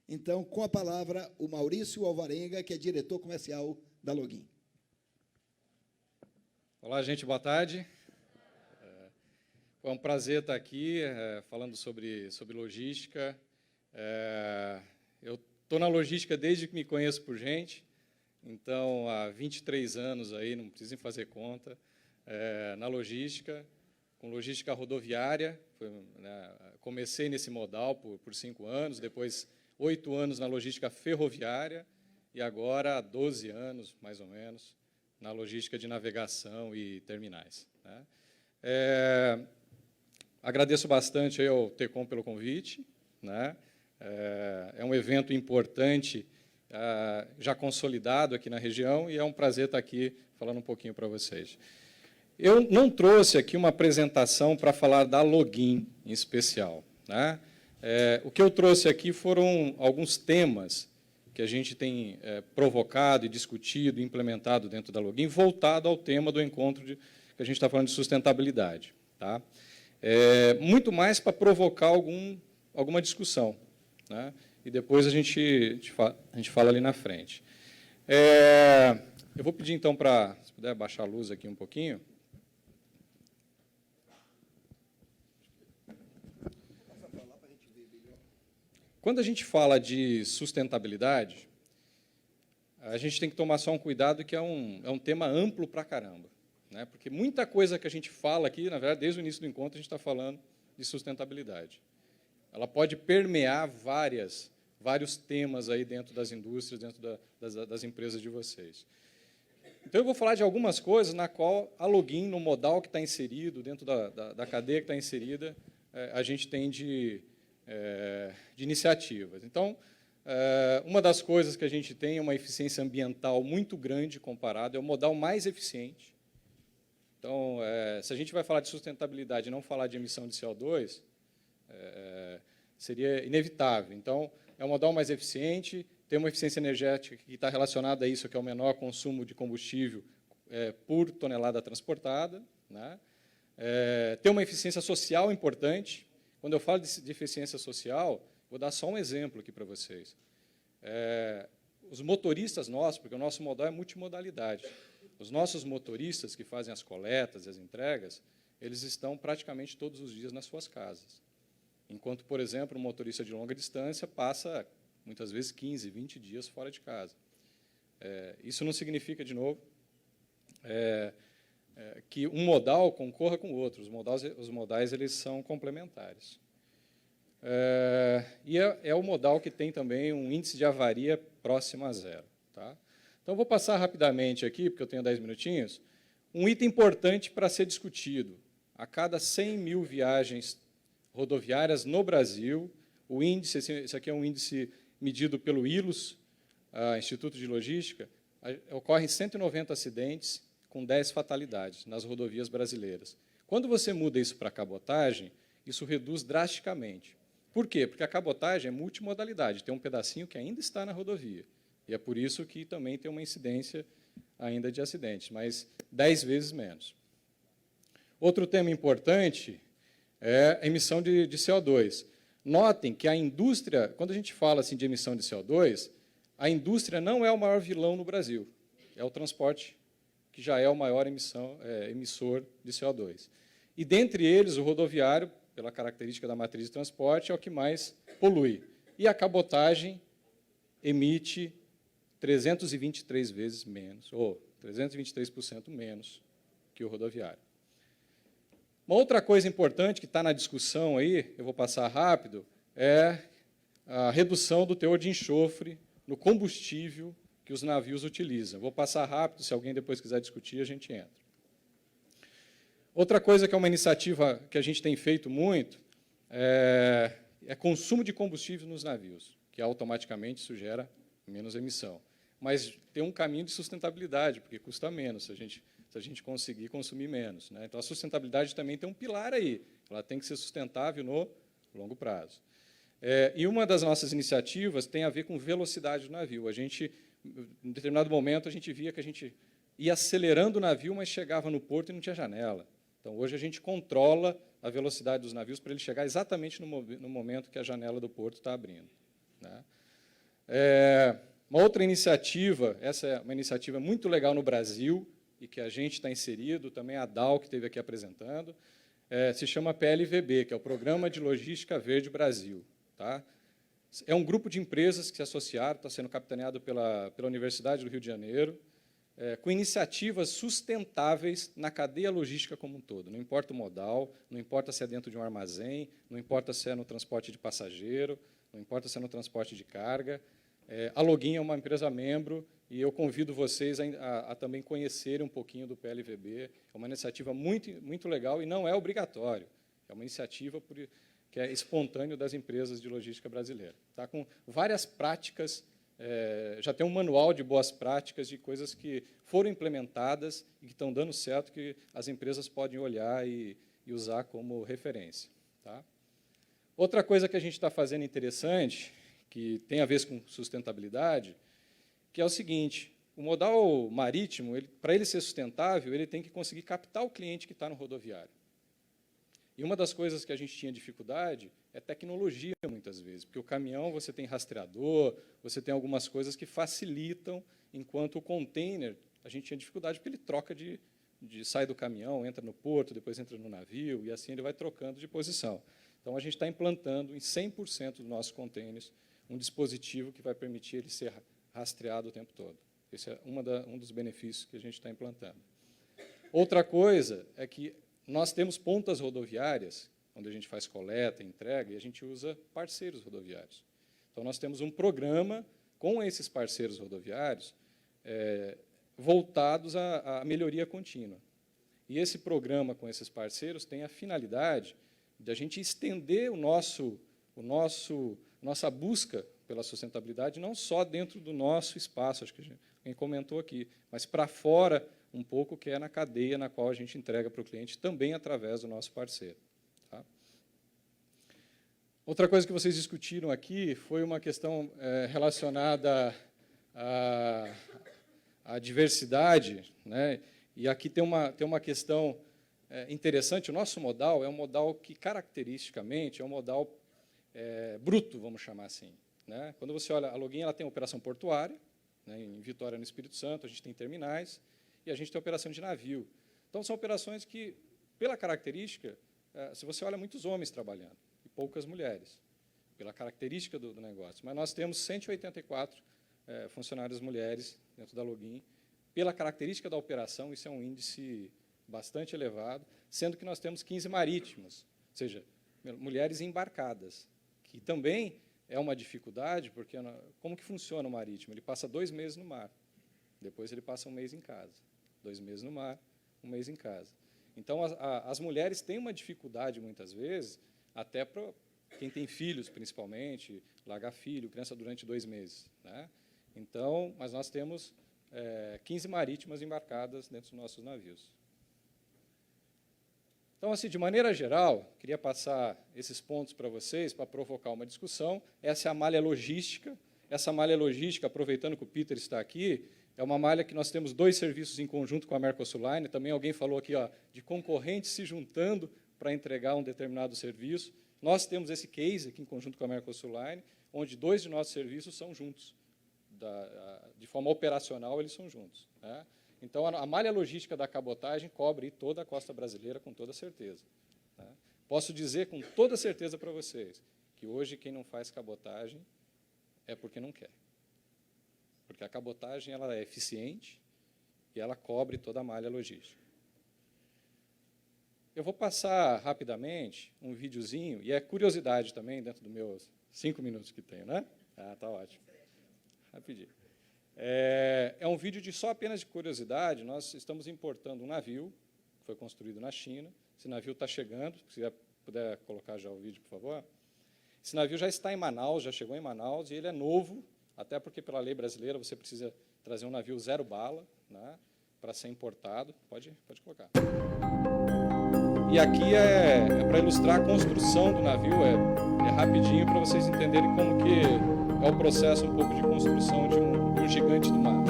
Então, com a palavra, o Maurício Alvarenga, que é diretor comercial da Login. Olá, gente, boa tarde. É um prazer estar aqui falando sobre logística. Eu estou na logística desde que me conheço por gente, então, há 23 anos, aí, não precisem fazer conta, na logística, com logística rodoviária. Comecei nesse modal por 5 anos, depois 8 anos na logística ferroviária e agora há 12 anos, mais ou menos, na logística de navegação e terminais. Agradeço bastante aí ao TECOM pelo convite. É um evento importante, já consolidado aqui na região, e é um prazer estar aqui falando um pouquinho para vocês. Eu não trouxe aqui uma apresentação para falar da Login em especial. O que eu trouxe aqui foram alguns temas que a gente tem provocado e discutido, implementado dentro da Login, voltado ao tema do encontro que a gente está falando de sustentabilidade. Muito mais para provocar alguma discussão. E depois a gente fala ali na frente. Eu vou pedir, então, para, se puder, baixar a luz aqui um pouquinho. Quando a gente fala de sustentabilidade, a gente tem que tomar só um cuidado, que é um tema amplo para caramba. Porque muita coisa que a gente fala aqui, na verdade, desde o início do encontro, a gente está falando de sustentabilidade. Ela pode permear vários temas aí dentro das indústrias, dentro das empresas de vocês. Então, eu vou falar de algumas coisas na qual a Login, no modal que está inserido, dentro da cadeia que está inserida, a gente tem de iniciativas. Então, uma das coisas que a gente tem é uma eficiência ambiental muito grande comparada, é o modal mais eficiente. Então, se a gente vai falar de sustentabilidade e não falar de emissão de CO2, seria inevitável. Então, é o modal mais eficiente, tem uma eficiência energética que está relacionada a isso, que é o menor consumo de combustível por tonelada transportada. Tem uma eficiência social importante. Quando eu falo de eficiência social, vou dar só um exemplo aqui para vocês. Os motoristas nossos, porque o nosso modal é multimodalidade, os nossos motoristas que fazem as coletas e as entregas, eles estão praticamente todos os dias nas suas casas. Enquanto, por exemplo, um motorista de longa distância passa, muitas vezes, 15, 20 dias fora de casa. Isso não significa, de novo, que um modal concorra com o outro. Os modais eles são complementares. E é o modal que tem também um índice de avaria próximo a zero. Então, vou passar rapidamente aqui, porque eu tenho 10 minutinhos, um item importante para ser discutido. A cada 100 mil viagens rodoviárias no Brasil, o índice, esse aqui é um índice medido pelo ILOS, Instituto de Logística, ocorrem 190 acidentes com 10 fatalidades nas rodovias brasileiras. Quando você muda isso para a cabotagem, isso reduz drasticamente. Por quê? Porque a cabotagem é multimodalidade, tem um pedacinho que ainda está na rodovia. E é por isso que também tem uma incidência ainda de acidentes, mas 10 vezes menos. Outro tema importante é a emissão de CO2. Notem que a indústria, quando a gente fala assim, de emissão de CO2, a indústria não é o maior vilão no Brasil, é o transporte, que já é o maior emissor de CO2. E, dentre eles, o rodoviário, pela característica da matriz de transporte, é o que mais polui. E a cabotagem emite 323 vezes menos, ou 323% menos que o rodoviário. Uma outra coisa importante que está na discussão aí, eu vou passar rápido, é a redução do teor de enxofre no combustível que os navios utilizam. Vou passar rápido, se alguém depois quiser discutir, a gente entra. Outra coisa que é uma iniciativa que a gente tem feito muito é consumo de combustível nos navios, que automaticamente isso gera menos emissão. Mas tem um caminho de sustentabilidade, porque custa menos se a gente conseguir consumir menos. Então, a sustentabilidade também tem um pilar aí. Ela tem que ser sustentável no longo prazo. E uma das nossas iniciativas tem a ver com velocidade do navio. Em determinado momento, a gente via que a gente ia acelerando o navio, mas chegava no porto e não tinha janela. Então, hoje, a gente controla a velocidade dos navios para ele chegar exatamente no momento que a janela do porto está abrindo. Uma outra iniciativa, essa é uma iniciativa muito legal no Brasil, e que a gente está inserido, também a DAO, que esteve aqui apresentando, se chama PLVB, que é o Programa de Logística Verde Brasil. Tá? É um grupo de empresas que se associaram, está sendo capitaneado pela Universidade do Rio de Janeiro, com iniciativas sustentáveis na cadeia logística como um todo. Não importa o modal, não importa se é dentro de um armazém, não importa se é no transporte de passageiro, não importa se é no transporte de carga. A Login é uma empresa membro e eu convido vocês a também conhecerem um pouquinho do PLVB. É uma iniciativa muito legal e não é obrigatório. É uma iniciativa que é espontânea das empresas de logística brasileira. Tá? Com várias práticas, já tem um manual de boas práticas, de coisas que foram implementadas e que estão dando certo, que as empresas podem olhar e usar como referência. Tá? Outra coisa que a gente está fazendo interessante, que tem a ver com sustentabilidade, que é o seguinte: o modal marítimo, para ele ser sustentável, ele tem que conseguir captar o cliente que está no rodoviário. E uma das coisas que a gente tinha dificuldade é tecnologia, muitas vezes, porque o caminhão você tem rastreador, você tem algumas coisas que facilitam, enquanto o container, a gente tinha dificuldade, porque ele troca sai do caminhão, entra no porto, depois entra no navio, e assim ele vai trocando de posição. Então, a gente está implantando em 100% dos nossos containers um dispositivo que vai permitir ele ser rastreado o tempo todo. Esse é um dos benefícios que a gente está implantando. Outra coisa é que nós temos pontas rodoviárias, onde a gente faz coleta, entrega, e a gente usa parceiros rodoviários. Então, nós temos um programa com esses parceiros rodoviários voltados à melhoria contínua. E esse programa com esses parceiros tem a finalidade de a gente estender nossa busca pela sustentabilidade não só dentro do nosso espaço, acho que alguém comentou aqui, mas para fora um pouco, que é na cadeia na qual a gente entrega para o cliente, também através do nosso parceiro. Tá? Outra coisa que vocês discutiram aqui foi uma questão relacionada à diversidade, né? E aqui tem uma questão interessante. O nosso modal é um modal que, caracteristicamente, é um modal bruto, vamos chamar assim. Né? Quando você olha, a Login ela tem operação portuária, né, em Vitória, no Espírito Santo, a gente tem terminais, e a gente tem operação de navio. Então, são operações que, pela característica, se você olha, muitos homens trabalhando, e poucas mulheres, pela característica do negócio. Mas nós temos 184 funcionárias mulheres dentro da Login. Pela característica da operação, isso é um índice bastante elevado, sendo que nós temos 15 marítimas, ou seja, mulheres embarcadas, que também é uma dificuldade, porque como que funciona o marítimo? Ele passa 2 meses no mar, depois ele passa 1 mês em casa. 2 meses no mar, 1 mês em casa. Então, as mulheres têm uma dificuldade, muitas vezes, até para quem tem filhos, principalmente, largar filho, criança durante 2 meses. Né? Então, mas nós temos 15 marítimas embarcadas dentro dos nossos navios. Então, assim, de maneira geral, queria passar esses pontos para vocês, para provocar uma discussão. Essa é a malha logística. Essa malha logística, aproveitando que o Peter está aqui, é uma malha que nós temos 2 serviços em conjunto com a Mercosul Line. Também alguém falou aqui de concorrentes se juntando para entregar um determinado serviço. Nós temos esse case aqui em conjunto com a Mercosul Line, onde 2 de nossos serviços são juntos. De forma operacional, eles são juntos. Né? Então, a malha logística da cabotagem cobre toda a costa brasileira com toda certeza. Né? Posso dizer com toda certeza para vocês que hoje quem não faz cabotagem é porque não quer. Porque a cabotagem ela é eficiente e ela cobre toda a malha logística. Eu vou passar rapidamente um videozinho, e é curiosidade também, dentro dos meus 5 minutos que tenho, né? Ah, tá ótimo. Rapidinho. É um vídeo apenas de curiosidade. Nós estamos importando um navio, que foi construído na China. Esse navio está chegando, se puder colocar já o vídeo, por favor. Esse navio já está em Manaus, já chegou em Manaus, e ele é novo, até porque, pela lei brasileira, você precisa trazer um navio 0 bala, né, para ser importado. Pode colocar. E aqui é para ilustrar a construção do navio, é rapidinho para vocês entenderem como que é o processo um pouco de construção de um gigante do mar.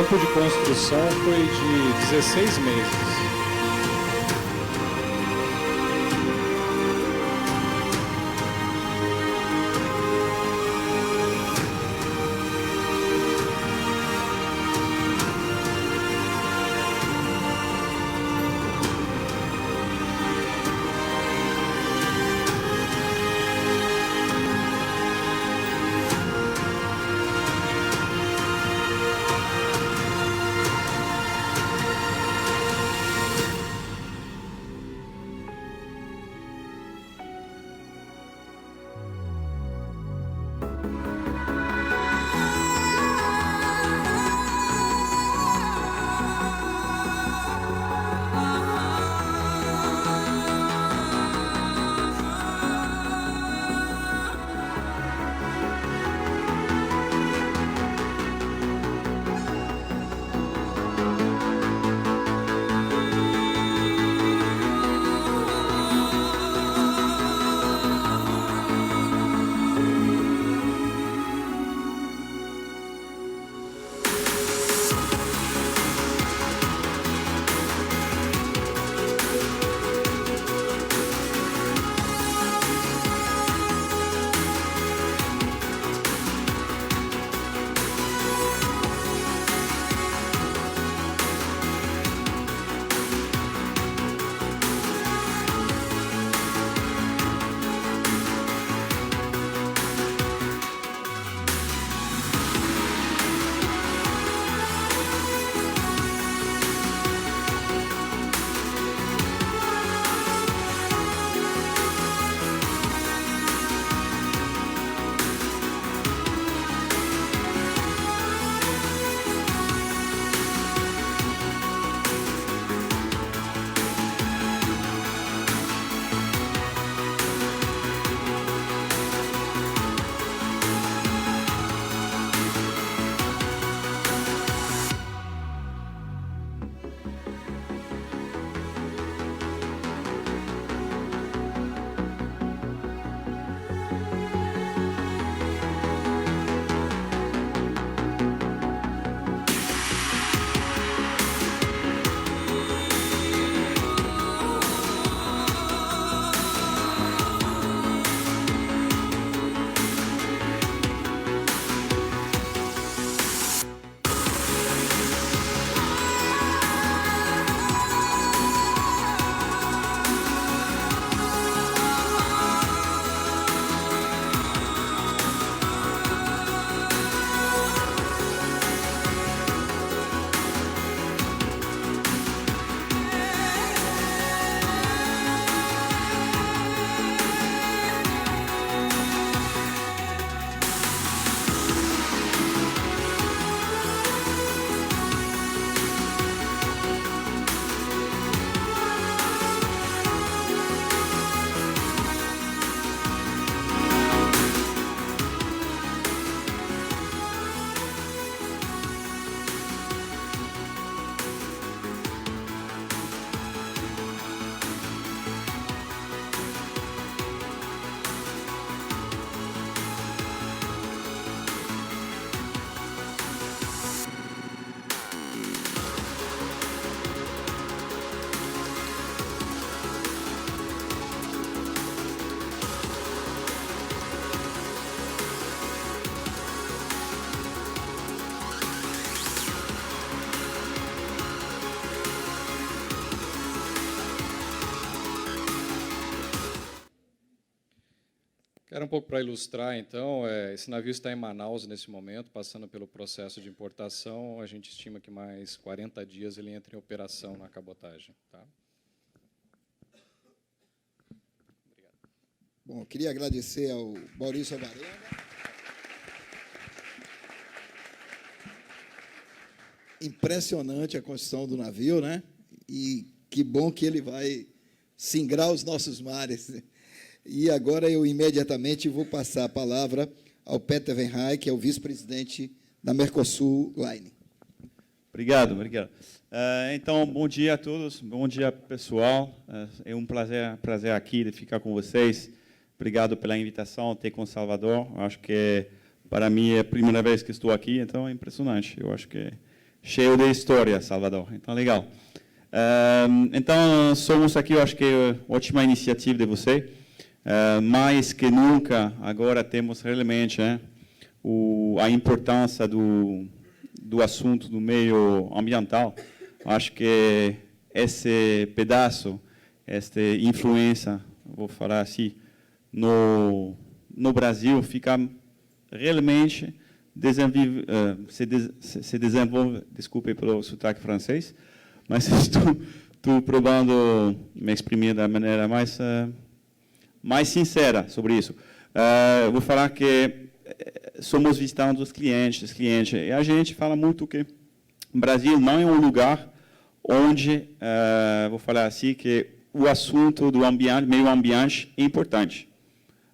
tempo de construção foi de 16 meses. Era um pouco para ilustrar, então, esse navio está em Manaus nesse momento, passando pelo processo de importação. A gente estima que mais 40 dias ele entra em operação na cabotagem. Tá? Obrigado. Bom, eu queria agradecer ao Maurício Alvarenga. Impressionante a construção do navio, né? E que bom que ele vai singrar os nossos mares. E agora eu imediatamente vou passar a palavra ao Peter Venhai, que é o vice-presidente da Mercosul Line. Obrigado. Então, bom dia a todos, bom dia, pessoal. É um prazer aqui de ficar com vocês. Obrigado pela invitação, ter com Salvador. Acho que, para mim, é a primeira vez que estou aqui, então é impressionante. Eu acho que cheio de história, Salvador. Então, legal. Então, somos aqui, eu acho que é ótima iniciativa de você. Mais que nunca, agora temos realmente a importância do assunto do meio ambiental. Acho que esse pedaço, esta influência, vou falar assim, no Brasil, fica realmente se desenvolve, desculpe pelo sotaque francês, mas estou provando me exprimir da maneira mais sincera sobre isso. Vou falar que somos visitando os clientes, e a gente fala muito que o Brasil não é um lugar onde, vou falar assim, que o assunto do ambiente, meio ambiente é importante.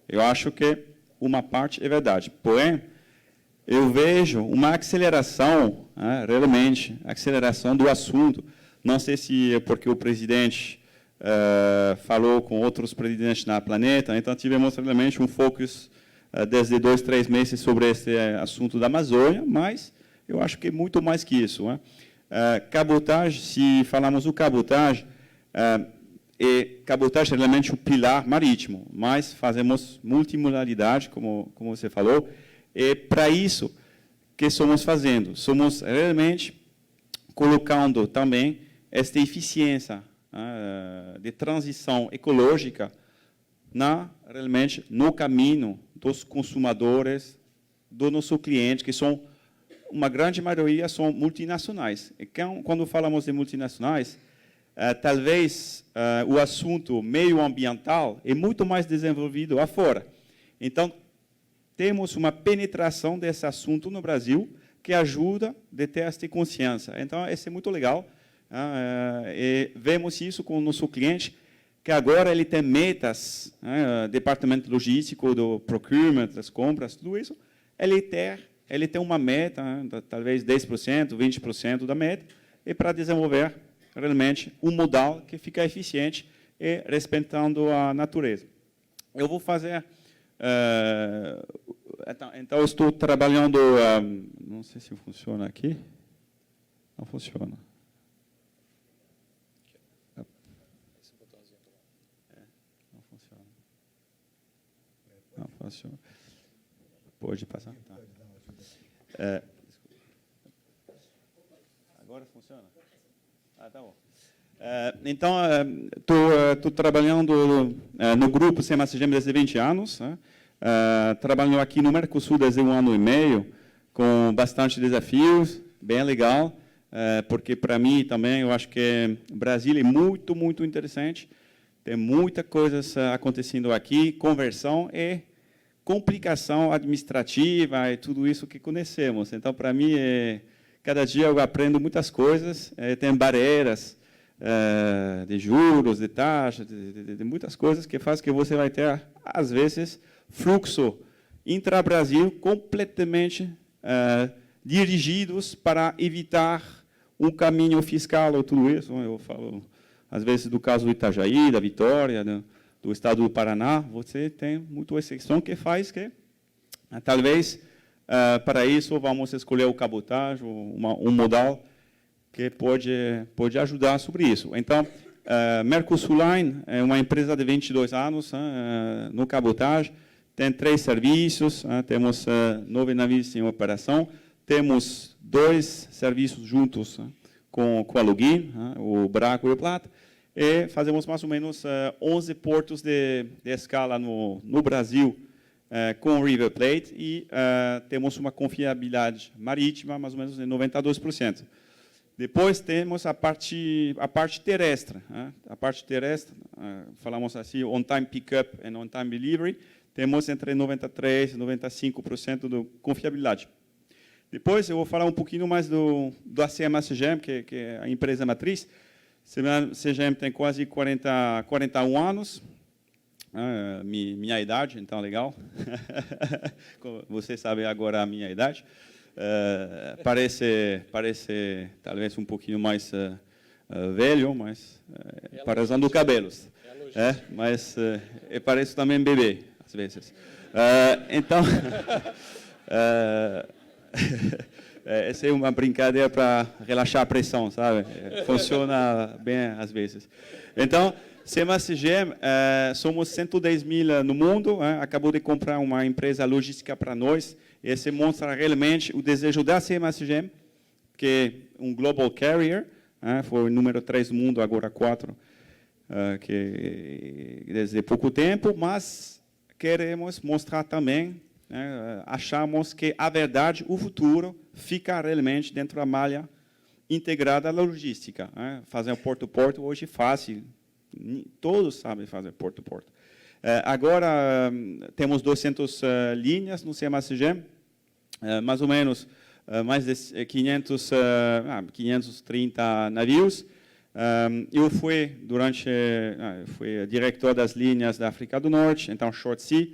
Eu acho que uma parte é verdade, porém, eu vejo uma aceleração, realmente, aceleração do assunto. Não sei se é porque o presidente falou com outros presidentes na planeta, então tivemos realmente um foco desde 2, 3 meses sobre esse assunto da Amazônia, mas eu acho que é muito mais que isso. Cabotagem, se falamos do cabotagem, cabotagem é realmente o pilar marítimo, mas fazemos multimodalidade, como você falou, e para isso que estamos fazendo, somos realmente colocando também esta eficiência de transição ecológica realmente no caminho dos consumidores, do nosso cliente, que são, uma grande maioria, são multinacionais. E quando falamos de multinacionais, talvez o assunto meio ambiental é muito mais desenvolvido afora. Então, temos uma penetração desse assunto no Brasil que ajuda a ter essa consciência. Então, isso é muito legal. E vemos isso com o nosso cliente, que agora ele tem metas, departamento logístico, do procurement, das compras, tudo isso, ele tem uma meta, talvez 10%, 20% da meta, e para desenvolver realmente um modal que fica eficiente e respeitando a natureza. Eu vou fazer... então, eu estou trabalhando... não sei se funciona aqui. Não funciona. Não funciona. Não funciona. Pode passar? Tá. Agora funciona? Tá bom. Então, estou trabalhando no grupo CMACGM desde 20 anos, trabalhando aqui no Mercosul desde 1 ano e meio, com bastante desafios, bem legal, porque para mim também eu acho que o Brasil é muito, muito interessante, tem muita coisa acontecendo aqui, conversão e complicação administrativa e tudo isso que conhecemos. Então, para mim, cada dia eu aprendo muitas coisas, tem barreiras, de juros, de taxas, de muitas coisas que faz que você vai ter, às vezes, fluxo intra-Brasil completamente dirigidos para evitar um caminho fiscal ou tudo isso. Eu falo, às vezes, do caso do Itajaí, da Vitória, do estado do Paraná, você tem muita exceção que faz que, talvez, para isso, vamos escolher o cabotagem, um modal que pode ajudar sobre isso. Então, Mercosul Line é uma empresa de 22 anos no cabotagem, tem 3 serviços, temos 9 navios em operação, temos 2 serviços juntos com a Login, o Braco e o Plata, e fazemos mais ou menos 11 portos de escala no Brasil com o River Plate e temos uma confiabilidade marítima mais ou menos de 92%. Depois temos a parte terrestre. A parte terrestre, falamos assim, on-time pickup e on-time delivery, temos entre 93% e 95% de confiabilidade. Depois eu vou falar um pouquinho mais do CMA-CGM, que é a empresa matriz. CGM tem quase 41 anos, minha idade, então legal. Você sabe agora a minha idade. Parece talvez um pouquinho mais velho, mas parecendo cabelos. Mas parece também bebê, às vezes. Então, Essa é uma brincadeira para relaxar a pressão, sabe? Funciona bem às vezes. Então, CMA-CGM, somos 110 mil no mundo, acabou de comprar uma empresa logística para nós, e esse mostra realmente o desejo da CMA-CGM, que é um global carrier, foi o número 3 do mundo, agora 4, que desde pouco tempo, mas queremos mostrar também, achamos que a verdade, o futuro, fica realmente dentro da malha integrada da logística. Fazer um porto-porto hoje é fácil, todos sabem fazer porto-porto. Agora, temos 200 linhas no CMA-CGM, mais ou menos mais de 530 navios. Eu fui fui diretor das linhas da África do Norte, então Short Sea.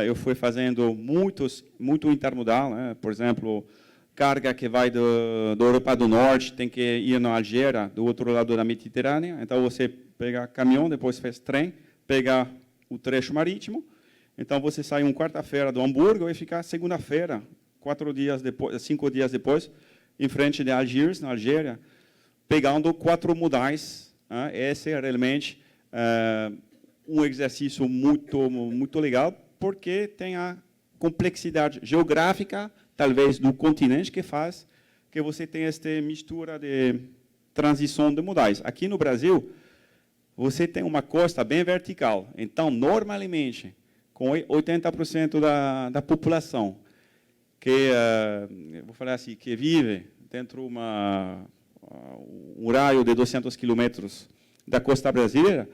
Eu fui fazendo muito intermodal, por exemplo, carga que vai da Europa do Norte tem que ir na Algéria, do outro lado da Mediterrânea. Então você pega caminhão, depois faz trem, pega o trecho marítimo. Então você sai uma quarta-feira do Hamburgo e fica segunda-feira, 5 dias depois, em frente de Algiers, na Algéria, pegando 4 modais. Esse é realmente um exercício muito legal, porque tem a complexidade geográfica, talvez, do continente, que faz que você tenha esta mistura de transição de modais. Aqui no Brasil, você tem uma costa bem vertical. Então, normalmente, com 80% da população que, vou falar assim, que vive dentro de um raio de 200 quilômetros da costa brasileira,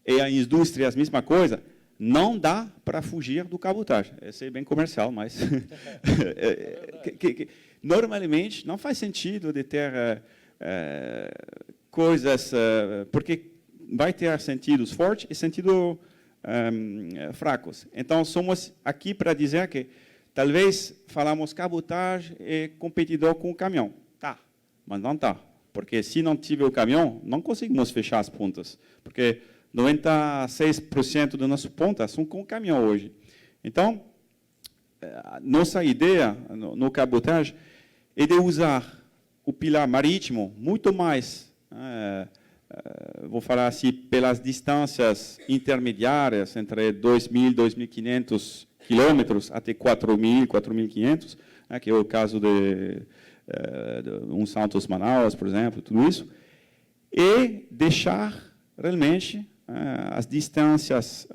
e a indústria é a mesma coisa, não dá para fugir do cabotagem. Esse é bem comercial, mas normalmente não faz sentido de ter coisas, porque vai ter sentidos fortes e sentidos fracos. Então, somos aqui para dizer que talvez falamos cabotagem é competidor com o caminhão. Tá, mas não tá. Porque se não tiver o caminhão, não conseguimos fechar as pontas. Porque 96% das nossas pontas são com o caminhão hoje. Então, nossa ideia no cabotagem é de usar o pilar marítimo muito mais, vou falar assim, pelas distâncias intermediárias, entre 2.000 e 2.500 quilômetros até 4.000, 4.500, que é o caso de um Santos Manaus, por exemplo, tudo isso, e deixar realmente as distâncias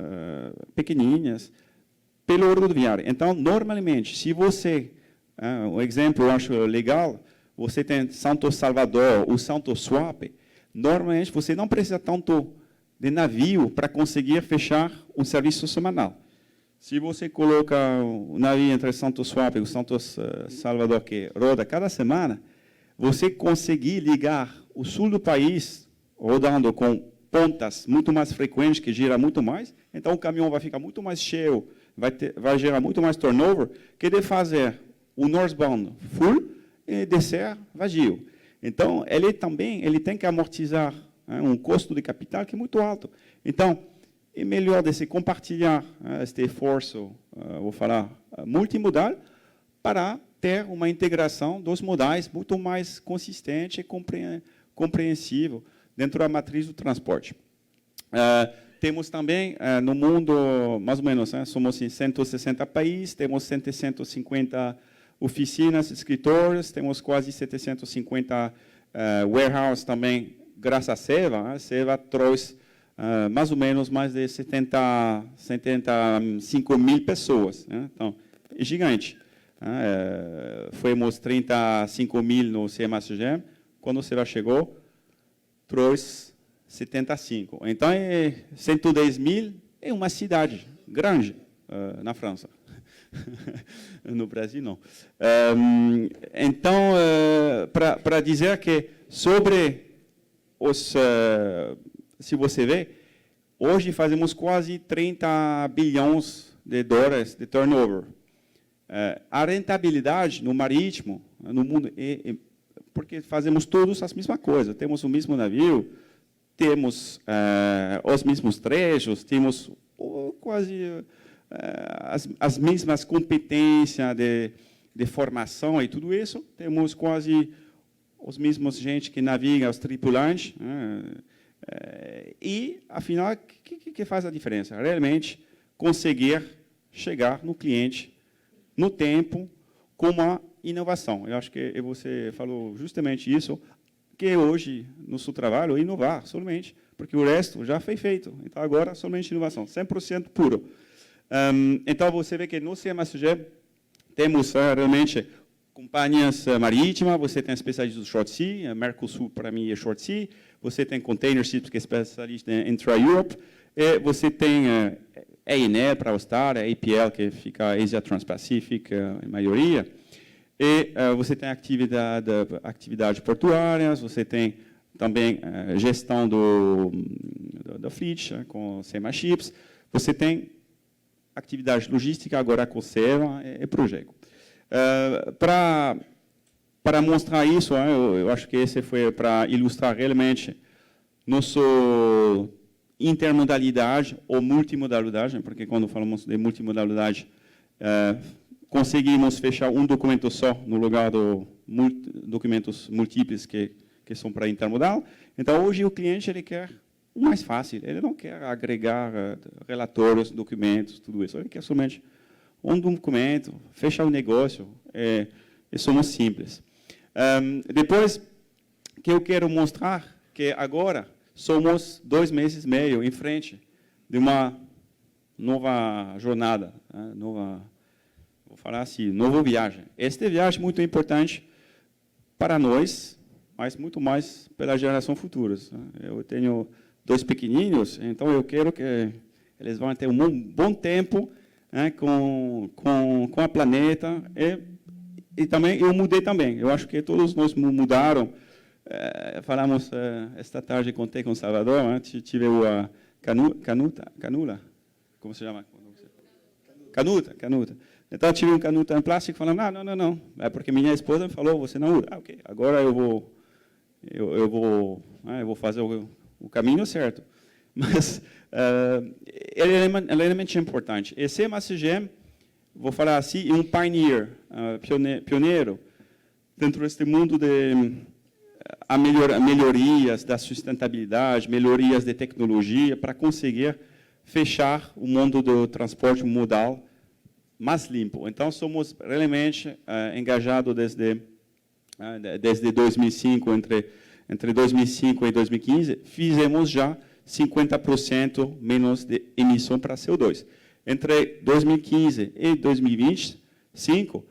pequenininhas pelo rodoviário. Então, normalmente, se você, um exemplo eu acho legal, você tem Santos Salvador ou Santos Suape, normalmente você não precisa tanto de navio para conseguir fechar um serviço semanal. Se você coloca o navio entre Santos Suape e o Santos Salvador, que roda cada semana, você conseguir ligar o sul do país, rodando com pontas muito mais frequentes, que gira muito mais, então o caminhão vai ficar muito mais cheio, vai gerar muito mais turnover, que de fazer o northbound full e descer vazio. Então, ele tem que amortizar um custo de capital que é muito alto. Então, é melhor de se compartilhar este esforço, vou falar, multimodal, para ter uma integração dos modais muito mais consistente e compreensível dentro da matriz do transporte. Temos também, no mundo, mais ou menos, somos em 160 países, temos 150 oficinas, escritórios, temos quase 750 warehouses também, graças à Seva. A Seva trouxe mais ou menos mais de 75 mil pessoas. Então, é gigante. Fomos 35 mil no CMA-CGM, quando a Seva chegou, trouxe 75. Então, 110 mil é uma cidade grande na França. No Brasil, não. Então, para dizer que sobre os... se você vê, hoje fazemos quase 30 bilhões de dólares de turnover. A rentabilidade no marítimo, no mundo, porque fazemos todos as mesmas coisas. Temos o mesmo navio, temos os mesmos trechos, temos quase as mesmas competências de de formação e tudo isso, temos quase os mesmos gente que naviga, os tripulantes, e, afinal, o que faz a diferença? Realmente, conseguir chegar no cliente, no tempo, com uma inovação. Eu acho que você falou justamente isso, que hoje, no seu trabalho, é inovar somente, porque o resto já foi feito. Então, agora, somente inovação, 100% puro. Então, você vê que no CMSG temos realmente companhias marítimas, você tem especialistas do Short Sea, Mercosul, para mim, é Short Sea, você tem Container Ships, que é especialista em Intra-Europe, e você tem ENE para a Austrália, APL, que fica Asia Trans-Pacific, a maioria, e você tem atividades portuárias, você tem também gestão da fleet, com CMA Ships, você tem atividade logística, agora com CERA e Projeto. Para mostrar isso, eu acho que esse foi para ilustrar realmente nossa intermodalidade ou multimodalidade, porque quando falamos de multimodalidade, conseguimos fechar um documento só no lugar de documentos múltiplos que são para intermodal. Então, hoje, o cliente ele quer o mais fácil, ele não quer agregar relatórios, documentos, tudo isso, ele quer somente um documento, fechar o negócio, e somos simples. Depois, que eu quero mostrar que agora somos 2 meses e meio em frente de uma nova jornada, vou falar assim, nova viagem. Esta viagem é muito importante para nós, mas muito mais pela geração futuras. Eu tenho 2 pequenininhos, então eu quero que eles vão ter um bom tempo com a planeta e também eu mudei também. Eu acho que todos nós mudaram. Falamos esta tarde, contei com o Salvador, tive a canula, como se chama? Canuta. Então, tive um canuta em plástico falando, não. É porque minha esposa me falou, você não usa. Ok, agora eu vou fazer o caminho certo. Mas ele é realmente importante. Esse CMSG, vou falar assim, é um pioneer, pioneiro dentro deste mundo de melhorias da sustentabilidade, melhorias de tecnologia, para conseguir fechar o mundo do transporte modal mais limpo. Então, somos realmente engajados desde 2005, entre 2005 e 2015, fizemos já 50% menos de emissão para CO2. Entre 2015 e 2025,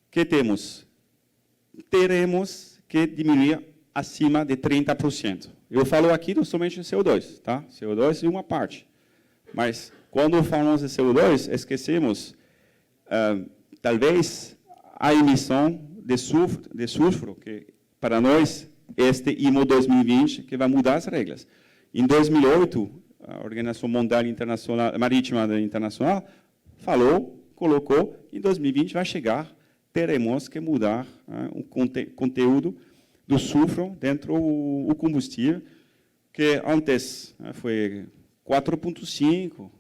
que teremos que diminuir acima de 30%. Eu falo aqui somente de CO2, tá? CO2 é uma parte. Mas, quando falamos de CO2, esquecemos, talvez, a emissão de sulfuro, que, para nós, este IMO 2020, que vai mudar as regras. Em 2008, a Organização Mundial Marítima Internacional colocou, em 2020 vai chegar, teremos que mudar o conteúdo do sulfuro dentro do combustível, que antes foi 4,5,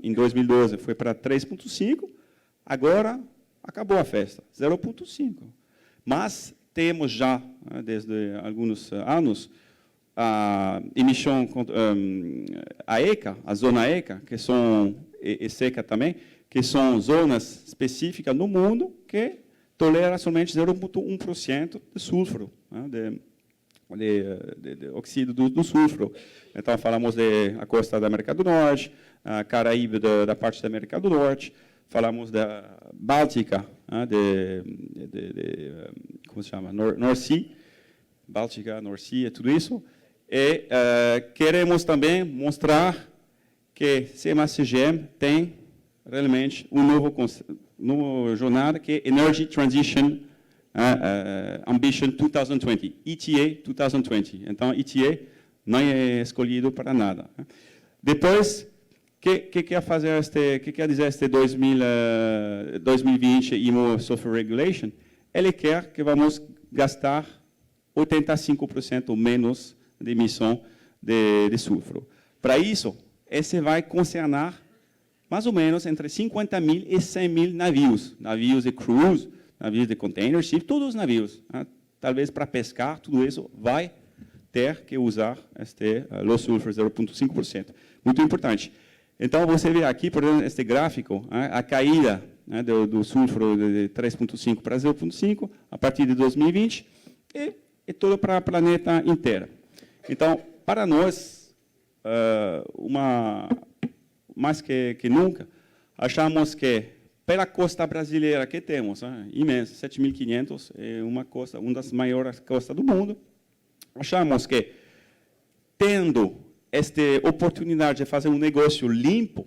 em 2012 foi para 3,5, agora acabou a festa, 0,5. Mas temos já, desde alguns anos, a emissão, a ECA, a zona ECA, que são, e SECA também, que são zonas específicas no mundo que toleram somente 0,1% de sulfuro, de oxídio do sulfuro. Então, falamos da costa da América do Norte, a Caraíbe da parte da América do Norte, falamos da Báltica, como se chama? North Sea, Báltica, North Sea, tudo isso. E queremos também mostrar que CMA-CGM tem realmente nova jornada, que é Energy Transition Ambition 2020, ETA 2020. Então, ETA não é escolhido para nada. Depois, que quer dizer este 2020 IMO Software Regulation? Ele quer que vamos gastar 85% menos de emissão de sulfuro. Para isso, esse vai concernar mais ou menos entre 50 mil e 100 mil navios. Navios de cruise, navios de container ship, todos os navios. Talvez para pescar, tudo isso vai ter que usar este low sulfur 0,5%. Muito importante. Então, você vê aqui, por exemplo, este gráfico, a caída do sulfuro de 3,5 para 0,5 a partir de 2020 e todo para o planeta inteiro. Então, para nós, mais que nunca, achamos que pela costa brasileira que temos, imensa, 7.500, é uma das maiores costas do mundo, achamos que, tendo esta oportunidade de fazer um negócio limpo,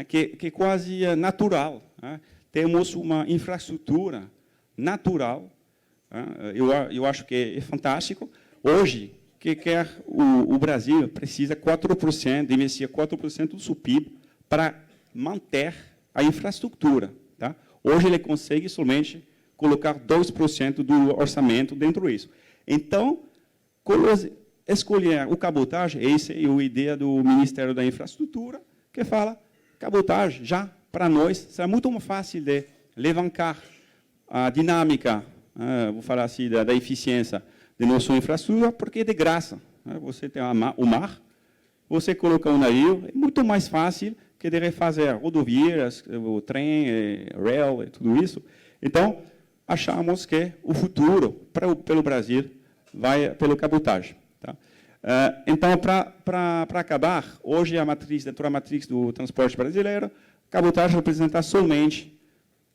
que é quase natural, temos uma infraestrutura natural, eu acho que é fantástico. Hoje, que quer o Brasil precisa 4%, investir 4% do seu PIB para manter a infraestrutura. Tá? Hoje ele consegue somente colocar 2% do orçamento dentro disso. Então, escolher o cabotagem, essa é a ideia do Ministério da Infraestrutura, que fala, cabotagem, já, para nós, será muito mais fácil de levantar a dinâmica, vou falar assim, da eficiência de nossa infraestrutura, porque é de graça. Você tem o mar, você coloca um navio, é muito mais fácil que de refazer rodovias, o trem, rail, tudo isso. Então, achamos que o futuro pelo Brasil vai pelo cabotagem. Tá? Então, para acabar, hoje dentro da matriz do transporte brasileiro, cabotagem representa somente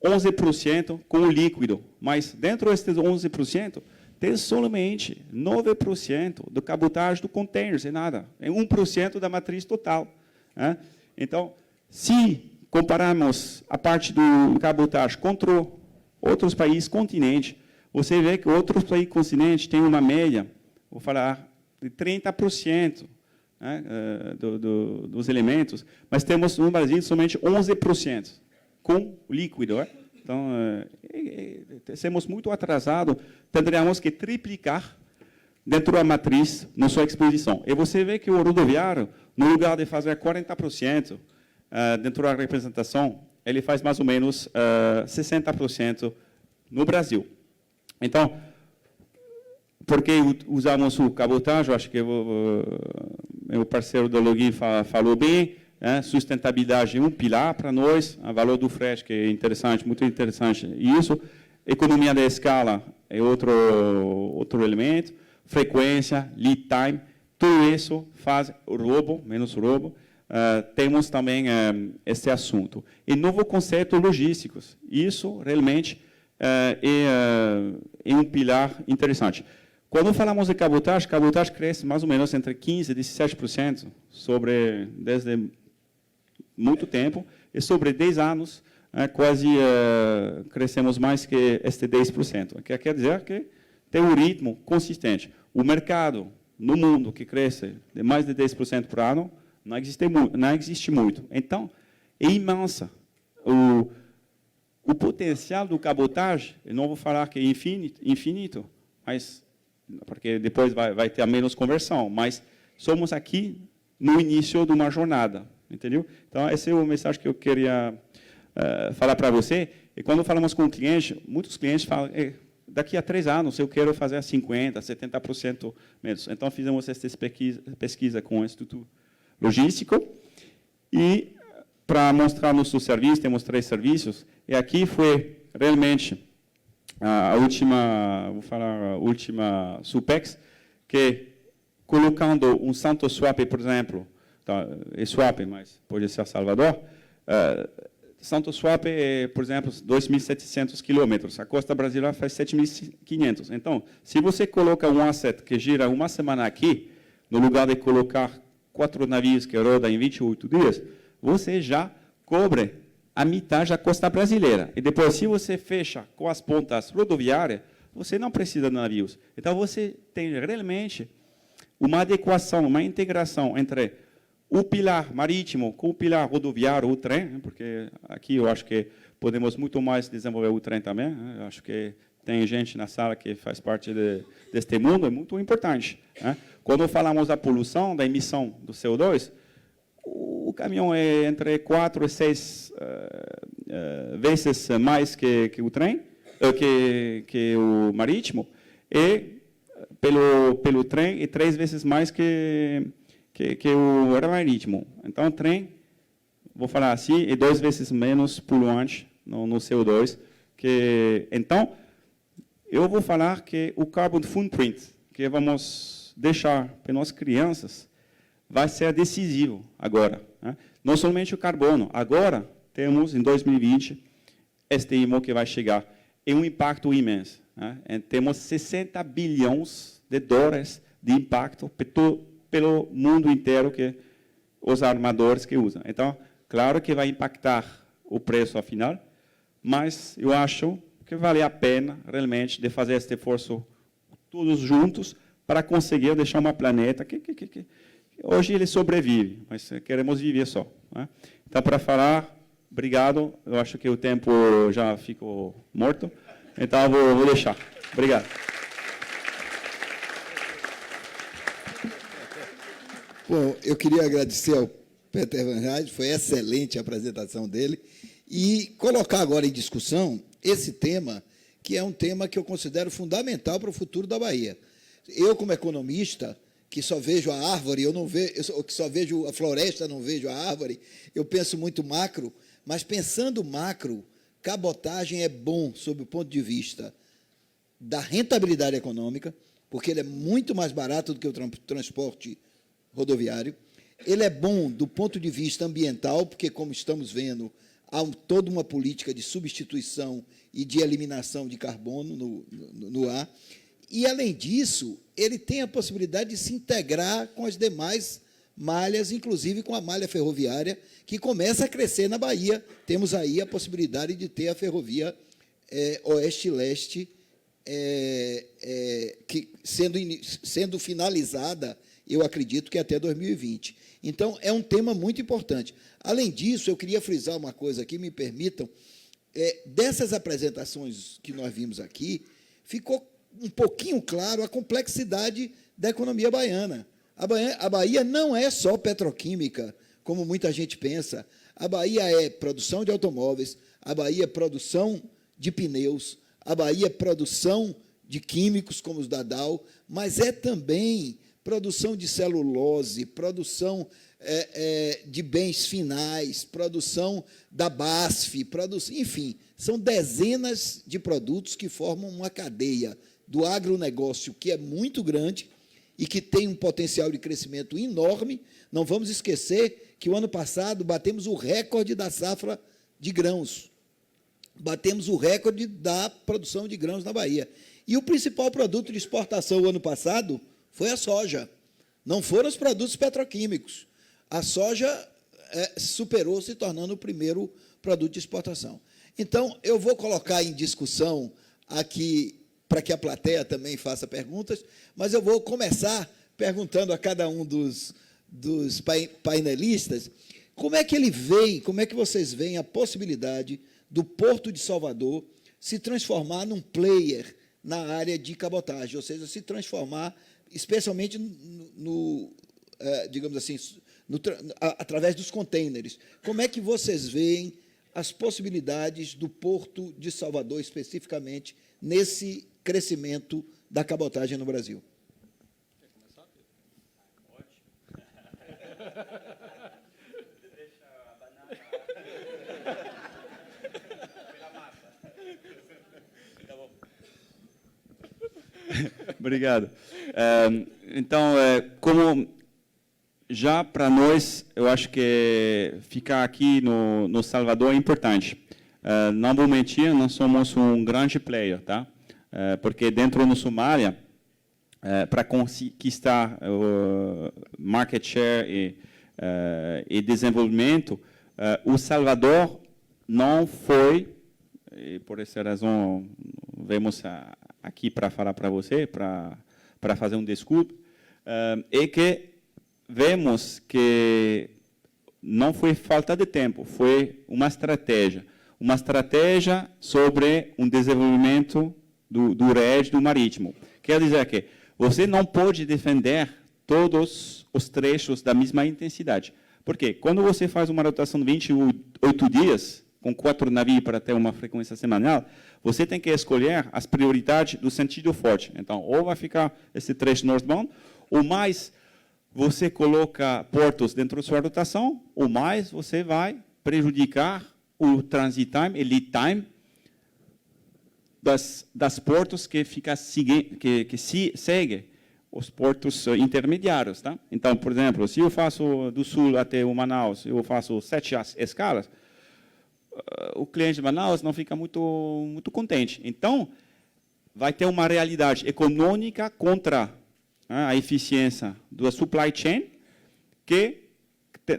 11% com o líquido, mas dentro desses 11%, tem somente 9% do cabotagem do container, sem nada. É 1% da matriz total. Então, se compararmos a parte do cabotagem contra outros países continentes, você vê que outros países continentes têm uma média, vou falar, de 30% dos elementos, mas temos no Brasil somente 11% com líquido. Então, somos muito atrasados, teríamos que triplicar dentro da matriz na sua exposição. E você vê que o rodoviário, no lugar de fazer 40% dentro da representação, ele faz mais ou menos 60% no Brasil. Então, por que usamos o cabotagem? Eu acho que meu parceiro do Login falou bem. Sustentabilidade é um pilar para nós, o valor do frete, que é interessante, muito interessante. E isso, economia da escala é outro elemento, frequência, lead time, tudo isso faz roubo, menos roubo. Temos também esse assunto. E novo conceito logísticos, isso realmente é um pilar interessante. Quando falamos de cabotagem cresce mais ou menos entre 15% e 17% desde muito tempo, e sobre 10 anos, quase crescemos mais que este 10%. Que quer dizer que tem um ritmo consistente. O mercado no mundo que cresce de mais de 10% por ano não existe muito. Então, é imensa. O potencial do cabotagem, eu não vou falar que é infinito, mas porque depois vai ter a menos conversão, mas somos aqui no início de uma jornada, entendeu? Então, essa é a mensagem que eu queria falar para você. E quando falamos com o cliente, muitos clientes falam, daqui a 3 anos eu quero fazer 50%, 70% menos. Então, fizemos essa pesquisa com o Instituto Logístico e para mostrar nosso serviço, temos 3 serviços, e aqui foi realmente a última Supex, que colocando um Santos Swap, por exemplo, é Swap, mas pode ser Salvador, Santos Swap é, por exemplo, 2.700 quilômetros, a costa brasileira faz 7.500. Então, se você coloca um asset que gira uma semana aqui, no lugar de colocar 4 navios que rodam em 28 dias, você já cobre a metade da costa brasileira. E depois, se você fecha com as pontas rodoviárias, você não precisa de navios. Então, você tem realmente uma adequação, uma integração entre o pilar marítimo com o pilar rodoviário, o trem, porque aqui eu acho que podemos muito mais desenvolver o trem também. Eu acho que tem gente na sala que faz parte deste mundo, é muito importante. Quando falamos da poluição, da emissão do CO2, o caminhão é entre 4 e 6 vezes mais que o trem, que o marítimo, e pelo trem é 3 vezes mais que o marítimo. Então, o trem, vou falar assim, é 2 vezes menos poluante no CO2. Então, eu vou falar que o carbon footprint que vamos deixar para nossas crianças vai ser decisivo agora, né? Não somente o carbono. Agora, temos, em 2020, estimo que vai chegar em um impacto imenso, né? Temos 60 bilhões de dólares de impacto pelo mundo inteiro que os armadores que usam. Então, claro que vai impactar o preço afinal, mas eu acho que vale a pena realmente de fazer esse esforço todos juntos para conseguir deixar uma planeta que hoje ele sobrevive, mas queremos viver só, né? Então, para falar, obrigado. Eu acho que o tempo já ficou morto, então eu vou deixar. Obrigado. Bom, eu queria agradecer ao Peter Van Rijn, foi excelente a apresentação dele, e colocar agora em discussão esse tema, que é um tema que eu considero fundamental para o futuro da Bahia. Eu, como economista, que só vejo a árvore, que só vejo a floresta, não vejo a árvore, eu penso muito macro, mas pensando macro, cabotagem é bom sob o ponto de vista da rentabilidade econômica, porque ele é muito mais barato do que o transporte rodoviário. Ele é bom do ponto de vista ambiental, porque, como estamos vendo, há toda uma política de substituição e de eliminação de carbono no ar. E, além disso, ele tem a possibilidade de se integrar com as demais malhas, inclusive com a malha ferroviária, que começa a crescer na Bahia. Temos aí a possibilidade de ter a ferrovia oeste-leste, que sendo finalizada, eu acredito que até 2020. Então, é um tema muito importante. Além disso, eu queria frisar uma coisa aqui, me permitam. Dessas apresentações que nós vimos aqui, ficou um pouquinho claro a complexidade da economia baiana. A Bahia não é só petroquímica, como muita gente pensa. A Bahia é produção de automóveis, a Bahia é produção de pneus, a Bahia é produção de químicos, como os da Dow, mas é também produção de celulose, produção de bens finais, produção da BASF, enfim, são dezenas de produtos que formam uma cadeia do agronegócio que é muito grande e que tem um potencial de crescimento enorme. Não vamos esquecer que o ano passado batemos o recorde da safra de grãos, batemos o recorde da produção de grãos na Bahia. E o principal produto de exportação o ano passado foi a soja, não foram os produtos petroquímicos. A soja superou, se tornando o primeiro produto de exportação. Então, eu vou colocar em discussão aqui, para que a plateia também faça perguntas, mas eu vou começar perguntando a cada um dos painelistas como é que ele vem, como é que vocês veem a possibilidade do Porto de Salvador se transformar num player na área de cabotagem, ou seja, se transformar, especialmente digamos assim, através dos contêineres. Como é que vocês veem as possibilidades do Porto de Salvador, especificamente, nesse crescimento da cabotagem no Brasil? Quer começar, Deixa a banana pela massa. Tá bom. Obrigado. Então, como já para nós, eu acho que ficar aqui no Salvador é importante. Não vou mentir, nós somos um grande player, tá? Porque dentro do Somália, para conquistar market share e desenvolvimento, o Salvador não foi, e por essa razão, vemos aqui para falar para você, para fazer um desculpe, é que vemos que não foi falta de tempo, foi uma estratégia sobre um desenvolvimento do RED, do marítimo. Quer dizer que você não pode defender todos os trechos da mesma intensidade. Porque quando você faz uma rotação de 28 dias, com 4 navios para ter uma frequência semanal, você tem que escolher as prioridades do sentido forte. Então, ou vai ficar esse trecho northbound, ou mais você coloca portos dentro da sua rotação, ou mais você vai prejudicar o transit time e lead time das portos que seguem os portos intermediários. Tá? Então, por exemplo, se eu faço do sul até o Manaus, eu faço 7 escalas, o cliente de Manaus não fica muito contente. Então, vai ter uma realidade econômica contra a eficiência da supply chain que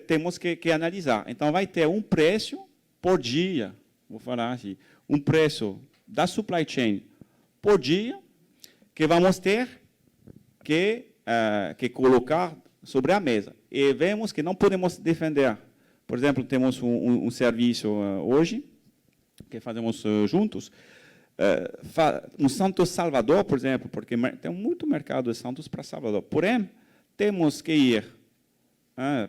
temos que analisar. Então, vai ter um preço por dia, vou falar assim, um preço da supply chain por dia que vamos ter que colocar sobre a mesa. E vemos que não podemos defender. Por exemplo, temos um serviço hoje que fazemos juntos, no Santos Salvador, por exemplo, porque tem muito mercado de Santos para Salvador. Porém, temos que ir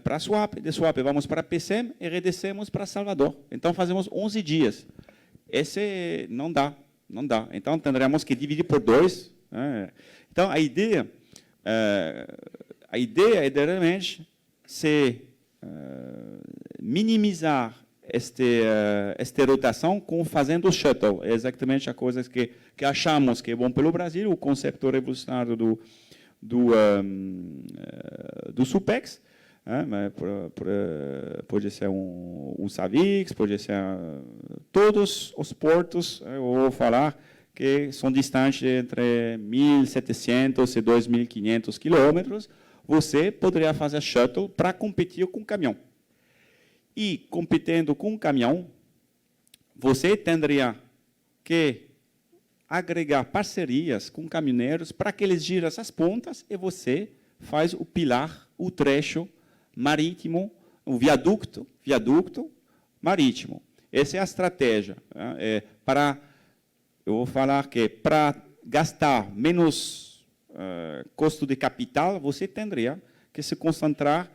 para Swap, de Swap vamos para PCM e redescemos para Salvador. Então, fazemos 11 dias. Esse não dá. Então, teremos que dividir por 2. Então, a ideia é realmente minimizar esta rotação fazendo o shuttle. É exatamente a coisa que achamos que é bom pelo Brasil, o conceito revolucionário do SUPEX. Pode ser um Savix, pode ser todos os portos, eu vou falar, que são distantes entre 1.700 e 2.500 quilômetros, você poderia fazer shuttle para competir com o caminhão. E, competindo com o caminhão, você teria que agregar parcerias com caminhoneiros para que eles girem essas pontas e você faz o pilar, o trecho marítimo, o viaduto marítimo. Essa é a estratégia. Eu vou falar que para gastar menos custo de capital, você teria que se concentrar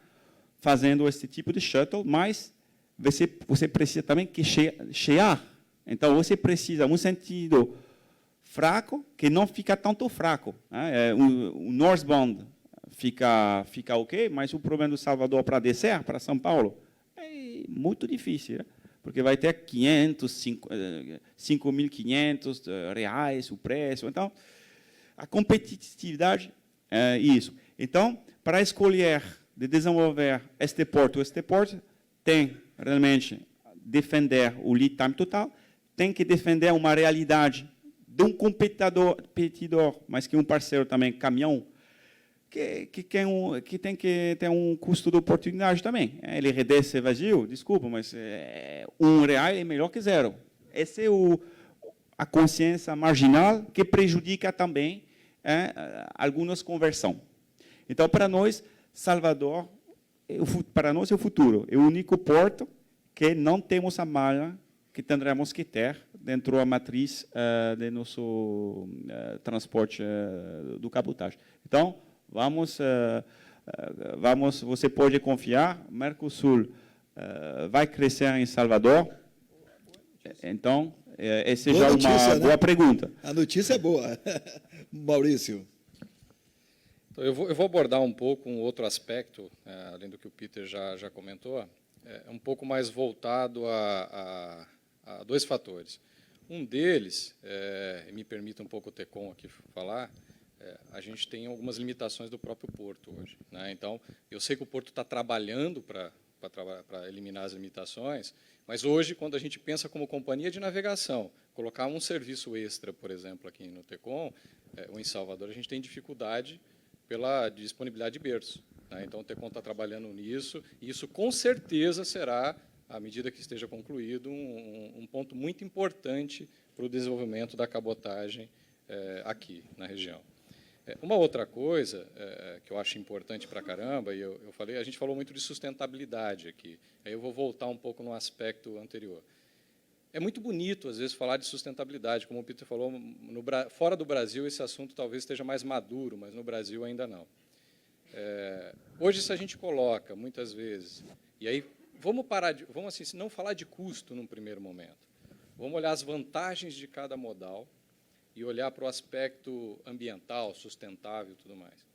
fazendo esse tipo de shuttle, mas você precisa também que chegar. Então, você precisa um sentido fraco que não fica tanto fraco. O northbound fica ok, mas o problema do Salvador para descer, para São Paulo, é muito difícil, né? Porque vai ter 5.500 reais o preço. Então, a competitividade é isso. Então, para escolher de desenvolver este porto, tem realmente defender o lead time total, tem que defender uma realidade de um competidor, mas que um parceiro também, caminhão, que tem que ter um custo de oportunidade também. Ele redesce vazio, desculpa, mas R$1 é melhor que 0. Essa é a consciência marginal que prejudica também algumas conversões. Então, para nós, Salvador, para nós é o futuro. É o único porto que não temos a malha que teremos que ter dentro da matriz de nosso transporte do cabotagem. Então, você pode confiar, Mercosul vai crescer em Salvador. Então, essa já é uma boa pergunta. A notícia é boa. Maurício. Então, eu vou abordar um pouco um outro aspecto, além do que o Peter já comentou, um pouco mais voltado a dois fatores. Um deles, me permita um pouco o Tecon aqui falar, a gente tem algumas limitações do próprio porto hoje, né? Então, eu sei que o porto está trabalhando para eliminar as limitações, mas hoje, quando a gente pensa como companhia de navegação, colocar um serviço extra, por exemplo, aqui no Tecon, ou em Salvador, a gente tem dificuldade pela disponibilidade de berço, né? Então, o Tecon está trabalhando nisso, e isso, com certeza, será, à medida que esteja concluído, um ponto muito importante para o desenvolvimento da cabotagem aqui na região. Uma outra coisa que eu acho importante para caramba, e eu falei, a gente falou muito de sustentabilidade aqui, aí eu vou voltar um pouco no aspecto anterior. É muito bonito, às vezes, falar de sustentabilidade, como o Peter falou, fora do Brasil esse assunto talvez esteja mais maduro, mas no Brasil ainda não. Hoje, se a gente coloca, muitas vezes, E aí, vamos assim, não falar de custo num primeiro momento. Vamos olhar as vantagens de cada modal e olhar para o aspecto ambiental, sustentável e tudo mais.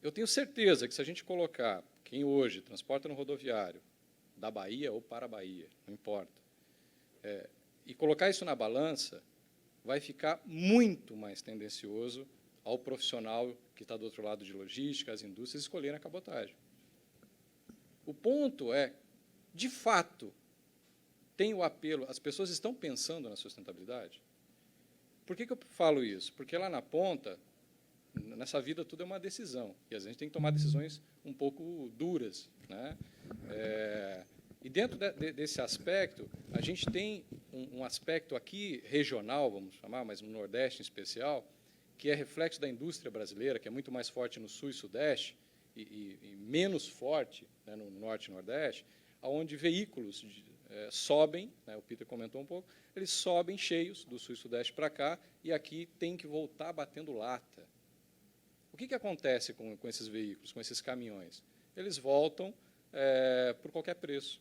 Eu tenho certeza que se a gente colocar quem hoje transporta no rodoviário, da Bahia ou para a Bahia, não importa, e colocar isso na balança, vai ficar muito mais tendencioso ao profissional que está do outro lado de logística, as indústrias, escolherem a cabotagem. O ponto é, de fato, tem o apelo, as pessoas estão pensando na sustentabilidade? Por que eu falo isso? Porque lá na ponta, nessa vida tudo é uma decisão, e às vezes a gente tem que tomar decisões um pouco duras, né? E dentro desse aspecto, a gente tem um aspecto aqui regional, vamos chamar, mas no Nordeste em especial, que é reflexo da indústria brasileira, que é muito mais forte no Sul e Sudeste, e menos forte, né, no Norte e Nordeste, onde veículos sobem, né, o Peter comentou um pouco, eles sobem cheios do Sul e Sudeste para cá, e aqui tem que voltar batendo lata. O que acontece com esses veículos, com esses caminhões? Eles voltam por qualquer preço.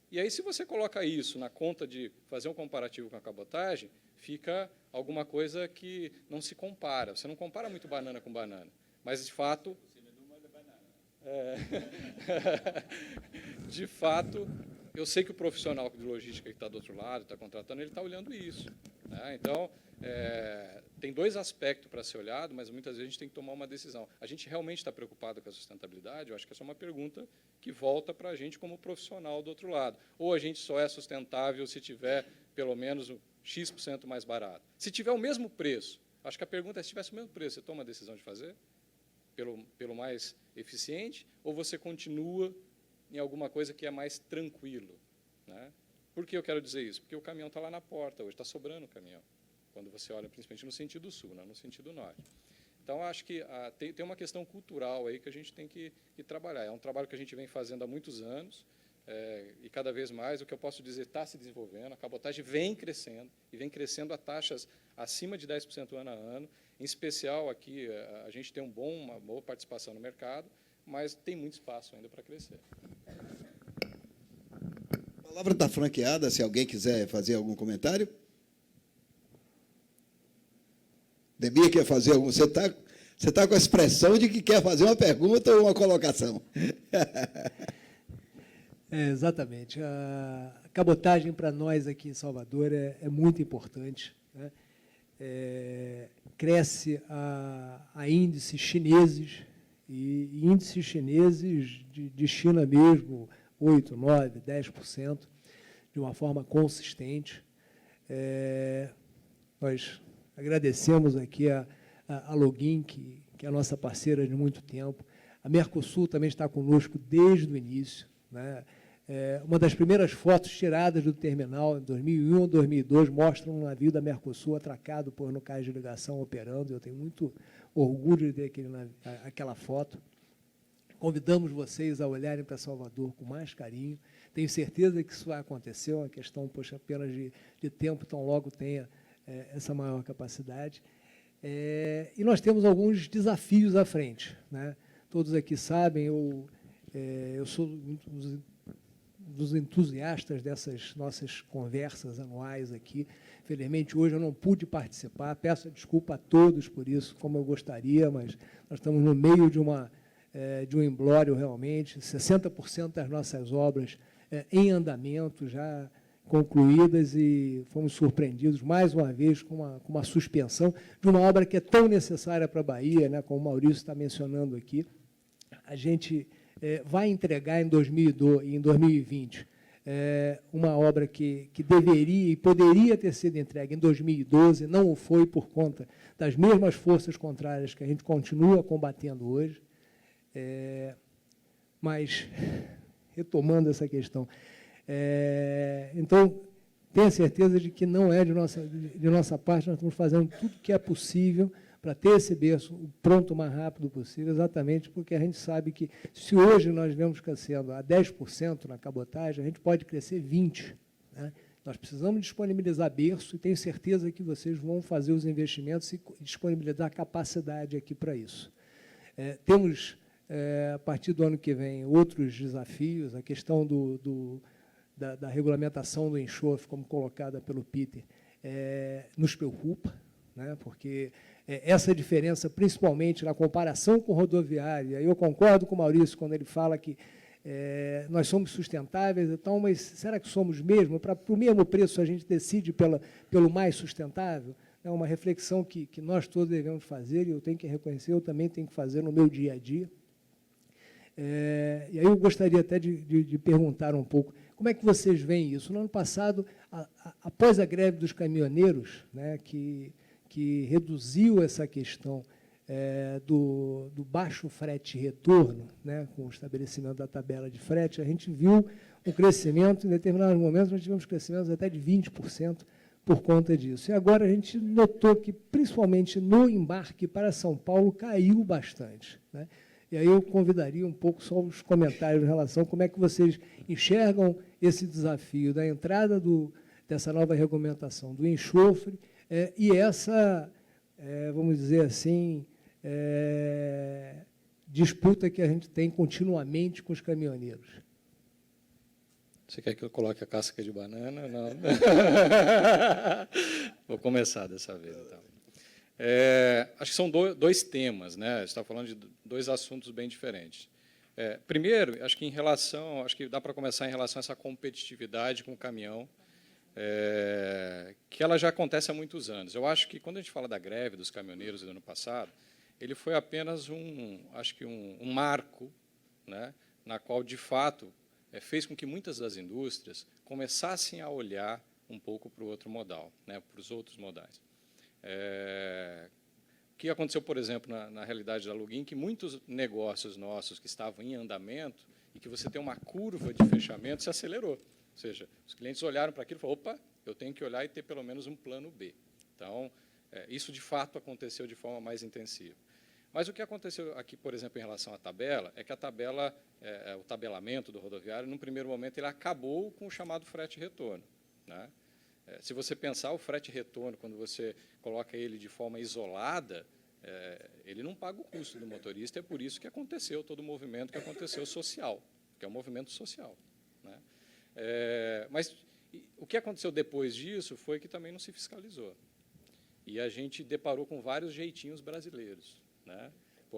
E aí, se você coloca isso na conta de fazer um comparativo com a cabotagem, fica alguma coisa que não se compara. Você não compara muito banana com banana, mas, de fato... de fato, eu sei que o profissional de logística que está do outro lado, está contratando, ele está olhando isso, né? Então, tem dois aspectos para ser olhado, mas muitas vezes a gente tem que tomar uma decisão. A gente realmente está preocupado com a sustentabilidade? Eu acho que essa é uma pergunta que volta para a gente como profissional do outro lado. Ou a gente só é sustentável se tiver pelo menos X% mais barato. Se tiver o mesmo preço, acho que a pergunta é, se tivesse o mesmo preço, você toma a decisão de fazer? Pelo mais eficiente? Ou você continua em alguma coisa que é mais tranquilo, né? Por que eu quero dizer isso? Porque o caminhão está lá na porta hoje, está sobrando o caminhão, quando você olha principalmente no sentido sul, não no sentido norte. Então, acho que tem uma questão cultural aí que a gente tem que trabalhar. É um trabalho que a gente vem fazendo há muitos anos, e cada vez mais, o que eu posso dizer, está se desenvolvendo, a cabotagem vem crescendo, e vem crescendo a taxas acima de 10% ano a ano. Em especial, aqui, a gente tem uma boa participação no mercado, mas tem muito espaço ainda para crescer. A palavra está franqueada, se alguém quiser fazer algum comentário. Demir quer fazer algum... Você tá com a expressão de que quer fazer uma pergunta ou uma colocação. Exatamente. A cabotagem, para nós aqui em Salvador, é muito importante, né? Cresce a índices chineses, e índices chineses de China mesmo, 8%, 9%, 10%, de uma forma consistente. Nós agradecemos aqui a Login, que é a nossa parceira de muito tempo. A Mercosul também está conosco desde o início, né? Uma das primeiras fotos tiradas do terminal, em 2001 ou 2002, mostra um navio da Mercosul atracado no cais de ligação operando. Eu tenho muito orgulho de ter aquela foto. Convidamos vocês a olharem para Salvador com mais carinho. Tenho certeza que isso vai acontecer, é uma questão, apenas de tempo, tão logo tenha essa maior capacidade. E nós temos alguns desafios à frente, né? Todos aqui sabem, eu sou dos entusiastas dessas nossas conversas anuais aqui. Infelizmente, hoje eu não pude participar, peço desculpa a todos por isso, como eu gostaria, mas nós estamos no meio de um imbróglio realmente, 60% das nossas obras em andamento, já concluídas, e fomos surpreendidos, mais uma vez, com uma suspensão de uma obra que é tão necessária para a Bahia, né, como o Maurício está mencionando aqui. A gente vai entregar em 2020 uma obra que deveria e poderia ter sido entregue em 2012, não o foi por conta das mesmas forças contrárias que a gente continua combatendo hoje. Mas, retomando essa questão, então, tenha certeza de que não é de nossa parte, nós estamos fazendo tudo o que é possível para ter esse berço pronto o mais rápido possível, exatamente porque a gente sabe que, se hoje nós vemos crescendo a 10% na cabotagem, a gente pode crescer 20%. Né? Nós precisamos disponibilizar berço, e tenho certeza que vocês vão fazer os investimentos e disponibilizar capacidade aqui para isso. Temos a partir do ano que vem, outros desafios, a questão da regulamentação do enxofre, como colocada pelo Peter, nos preocupa, né, porque essa diferença, principalmente na comparação com rodoviária, eu concordo com o Maurício quando ele fala que nós somos sustentáveis, então, mas será que somos mesmo? Para o mesmo preço a gente decide pelo mais sustentável? É uma reflexão que nós todos devemos fazer, e eu tenho que reconhecer, eu também tenho que fazer no meu dia a dia. E aí eu gostaria até de perguntar um pouco, como é que vocês veem isso? No ano passado, após a greve dos caminhoneiros, né, que reduziu essa questão do baixo frete retorno, né, com o estabelecimento da tabela de frete, a gente viu um crescimento, em determinados momentos, nós tivemos crescimentos até de 20% por conta disso. E agora a gente notou que, principalmente no embarque para São Paulo, caiu bastante, né? E aí eu convidaria um pouco só os comentários em relação a como é que vocês enxergam esse desafio da entrada dessa nova regulamentação do enxofre e essa, vamos dizer assim, disputa que a gente tem continuamente com os caminhoneiros. Você quer que eu coloque a casca de banana? Não. Vou começar dessa vez, então. Acho que são dois temas, né? Você está falando de dois assuntos bem diferentes. Primeiro, acho que dá para começar em relação a essa competitividade com o caminhão, que ela já acontece há muitos anos. Eu acho que quando a gente fala da greve dos caminhoneiros do ano passado, ele foi apenas um marco, né, na qual, de fato, fez com que muitas das indústrias começassem a olhar um pouco para o outro modal, né, para os outros modais. O que aconteceu, por exemplo, na realidade da Login, que muitos negócios nossos que estavam em andamento e que você tem uma curva de fechamento se acelerou. Ou seja, os clientes olharam para aquilo e falaram, opa, eu tenho que olhar e ter pelo menos um plano B. Então, isso de fato aconteceu de forma mais intensiva. Mas o que aconteceu aqui, por exemplo, em relação à tabela, é que a tabela, o tabelamento do rodoviário, num primeiro momento, ele acabou com o chamado frete retorno, né? Se você pensar o frete retorno, quando você coloca ele de forma isolada, ele não paga o custo do motorista, é por isso que aconteceu todo o movimento que aconteceu social, que é um movimento social, né? Mas o que aconteceu depois disso foi que também não se fiscalizou. E a gente deparou com vários jeitinhos brasileiros, né?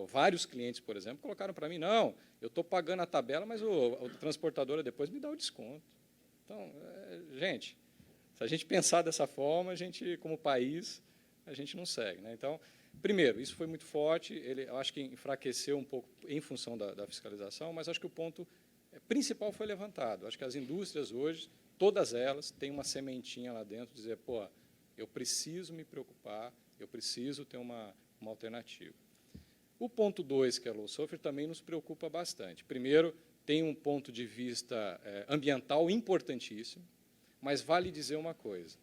Vários clientes, por exemplo, colocaram para mim, não, eu estou pagando a tabela, mas a transportadora depois me dá o desconto. Então, gente, se a gente pensar dessa forma, a gente, como país, a gente não segue, né? Então, primeiro, isso foi muito forte, eu acho que enfraqueceu um pouco em função da fiscalização, mas acho que o ponto principal foi levantado. Acho que as indústrias hoje, todas elas, têm uma sementinha lá dentro, de dizer, pô, eu preciso me preocupar, eu preciso ter uma alternativa. O ponto 2, que é o low sulfur, também nos preocupa bastante. Primeiro, tem um ponto de vista ambiental importantíssimo, mas vale dizer uma coisa,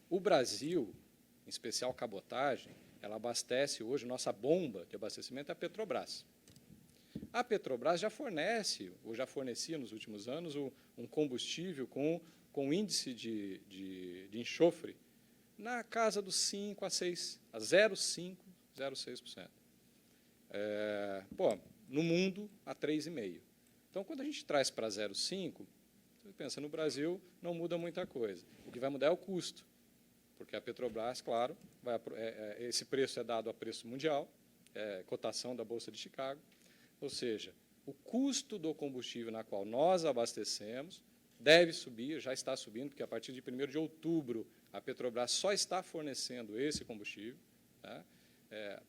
o Brasil, em especial cabotagem, ela abastece hoje, nossa bomba de abastecimento é a Petrobras. A Petrobras já fornece, ou já fornecia nos últimos anos, um combustível com índice de enxofre na casa dos 5 a 6, a 0,5, 0,6%. No mundo, a 3,5%. Então, quando a gente traz para 0,5%, você pensa, no Brasil não muda muita coisa. O que vai mudar é o custo, porque a Petrobras, claro, esse preço é dado a preço mundial, cotação da Bolsa de Chicago, ou seja, o custo do combustível na qual nós abastecemos deve subir, já está subindo, porque a partir de 1º de outubro a Petrobras só está fornecendo esse combustível, tá?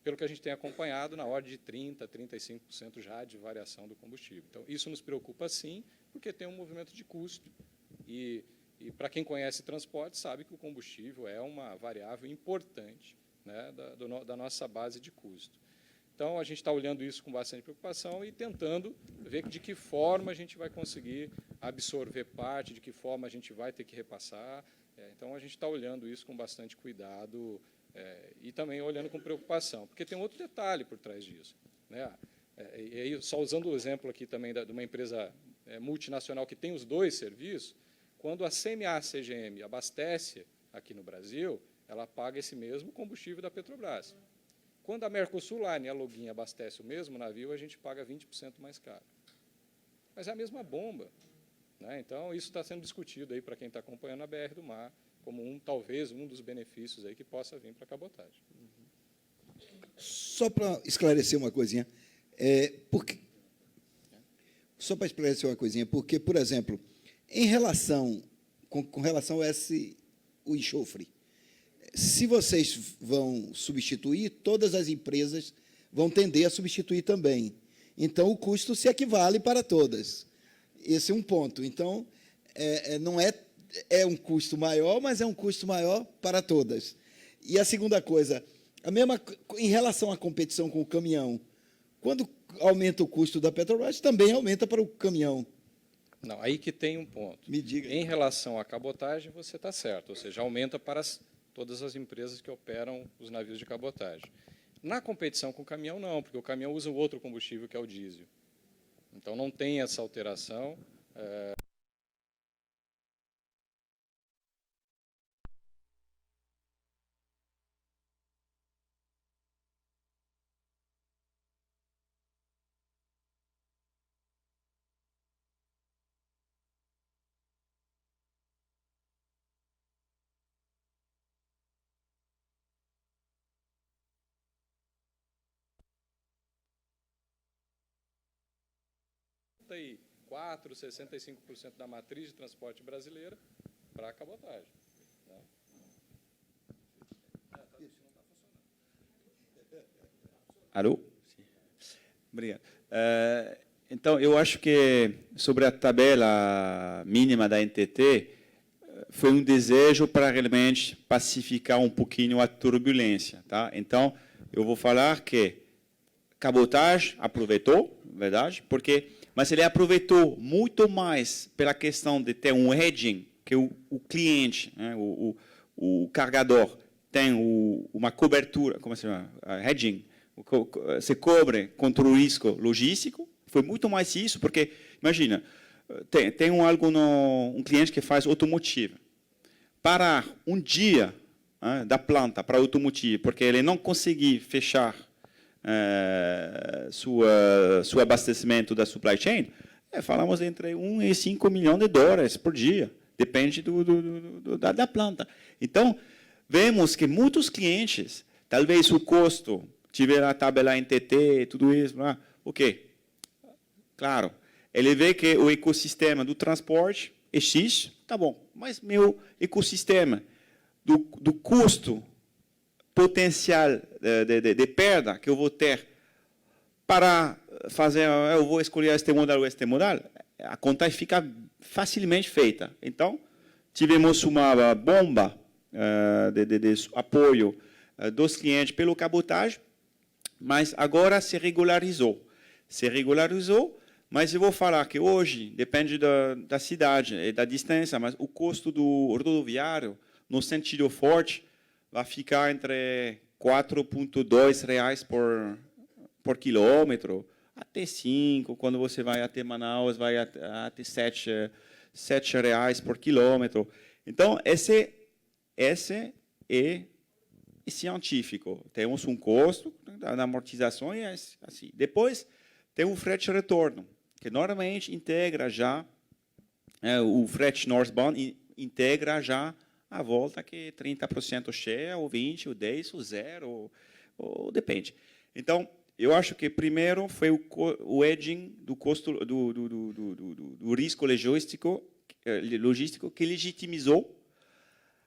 Pelo que a gente tem acompanhado, na ordem de 30% a 35% já de variação do combustível. Então, isso nos preocupa, sim, porque tem um movimento de custo. E para quem conhece transporte, sabe que o combustível é uma variável importante, né, da nossa base de custo. Então, a gente está olhando isso com bastante preocupação e tentando ver de que forma a gente vai conseguir absorver parte, de que forma a gente vai ter que repassar. Então, a gente está olhando isso com bastante cuidado e também olhando com preocupação, porque tem outro detalhe por trás disso, né? E aí, só usando o exemplo aqui também de uma empresa multinacional que tem os dois serviços, quando a CMA-CGM abastece aqui no Brasil, ela paga esse mesmo combustível da Petrobras. Quando a Mercosul Line, a Login, abastece o mesmo navio, a gente paga 20% mais caro. Mas é a mesma bomba, né? Então, isso está sendo discutido aí para quem está acompanhando a BR do Mar, como talvez um dos benefícios aí que possa vir para a cabotagem. Só para esclarecer uma coisinha, porque, por exemplo, com relação a o enxofre, se vocês vão substituir, todas as empresas vão tender a substituir também. Então, o custo se equivale para todas. Esse é um ponto. Então, não é um custo maior, mas é um custo maior para todas. E a segunda coisa, em relação à competição com o caminhão, quando aumenta o custo da Petrobras, também aumenta para o caminhão. Não, aí que tem um ponto. Me diga. Em relação à cabotagem, você está certo, ou seja, aumenta para todas as empresas que operam os navios de cabotagem. Na competição com o caminhão, não, porque o caminhão usa um outro combustível, que é o diesel. Então, não tem essa alteração. E 65% da matriz de transporte brasileira para a cabotagem. Né? Alô? Sim. Obrigado. Então, eu acho que sobre a tabela mínima da NTT, foi um desejo para realmente pacificar um pouquinho a turbulência. Tá? Então, eu vou falar que cabotagem aproveitou, verdade, mas ele aproveitou muito mais pela questão de ter um hedging, que o cliente, né, o carregador, tem uma cobertura, como se chama? Hedging, se cobre contra o risco logístico. Foi muito mais isso, porque, imagina, tem um cliente que faz automotivo. Parar um dia da planta para automotivo, porque ele não conseguir fechar seu abastecimento da supply chain, falamos entre 1 e 5 milhões de dólares por dia, depende da planta. Então, vemos que muitos clientes, talvez o custo, tiver a tabela NTT, tudo isso, ok, claro, ele vê que o ecossistema do transporte é X, tá bom, mas meu ecossistema do custo potencial de perda que eu vou ter para fazer, eu vou escolher este modal ou este modal, a conta fica facilmente feita. Então, tivemos uma bomba de apoio dos clientes pelo cabotagem, mas agora se regularizou. Se regularizou, mas eu vou falar que hoje, depende da cidade e da distância, mas o custo do rodoviário, no sentido forte, vai ficar entre R$ 4,2 por quilômetro, até 5, quando você vai até Manaus, vai até R$ 7 por quilômetro. Então, esse é científico. Temos um custo da amortização e assim. Depois, tem o frete retorno, que normalmente integra já, o frete northbound integra já a volta que 30% share, ou 20%, ou 10%, ou 0%, ou depende. Então, eu acho que primeiro foi o hedging do custo do risco logístico que legitimizou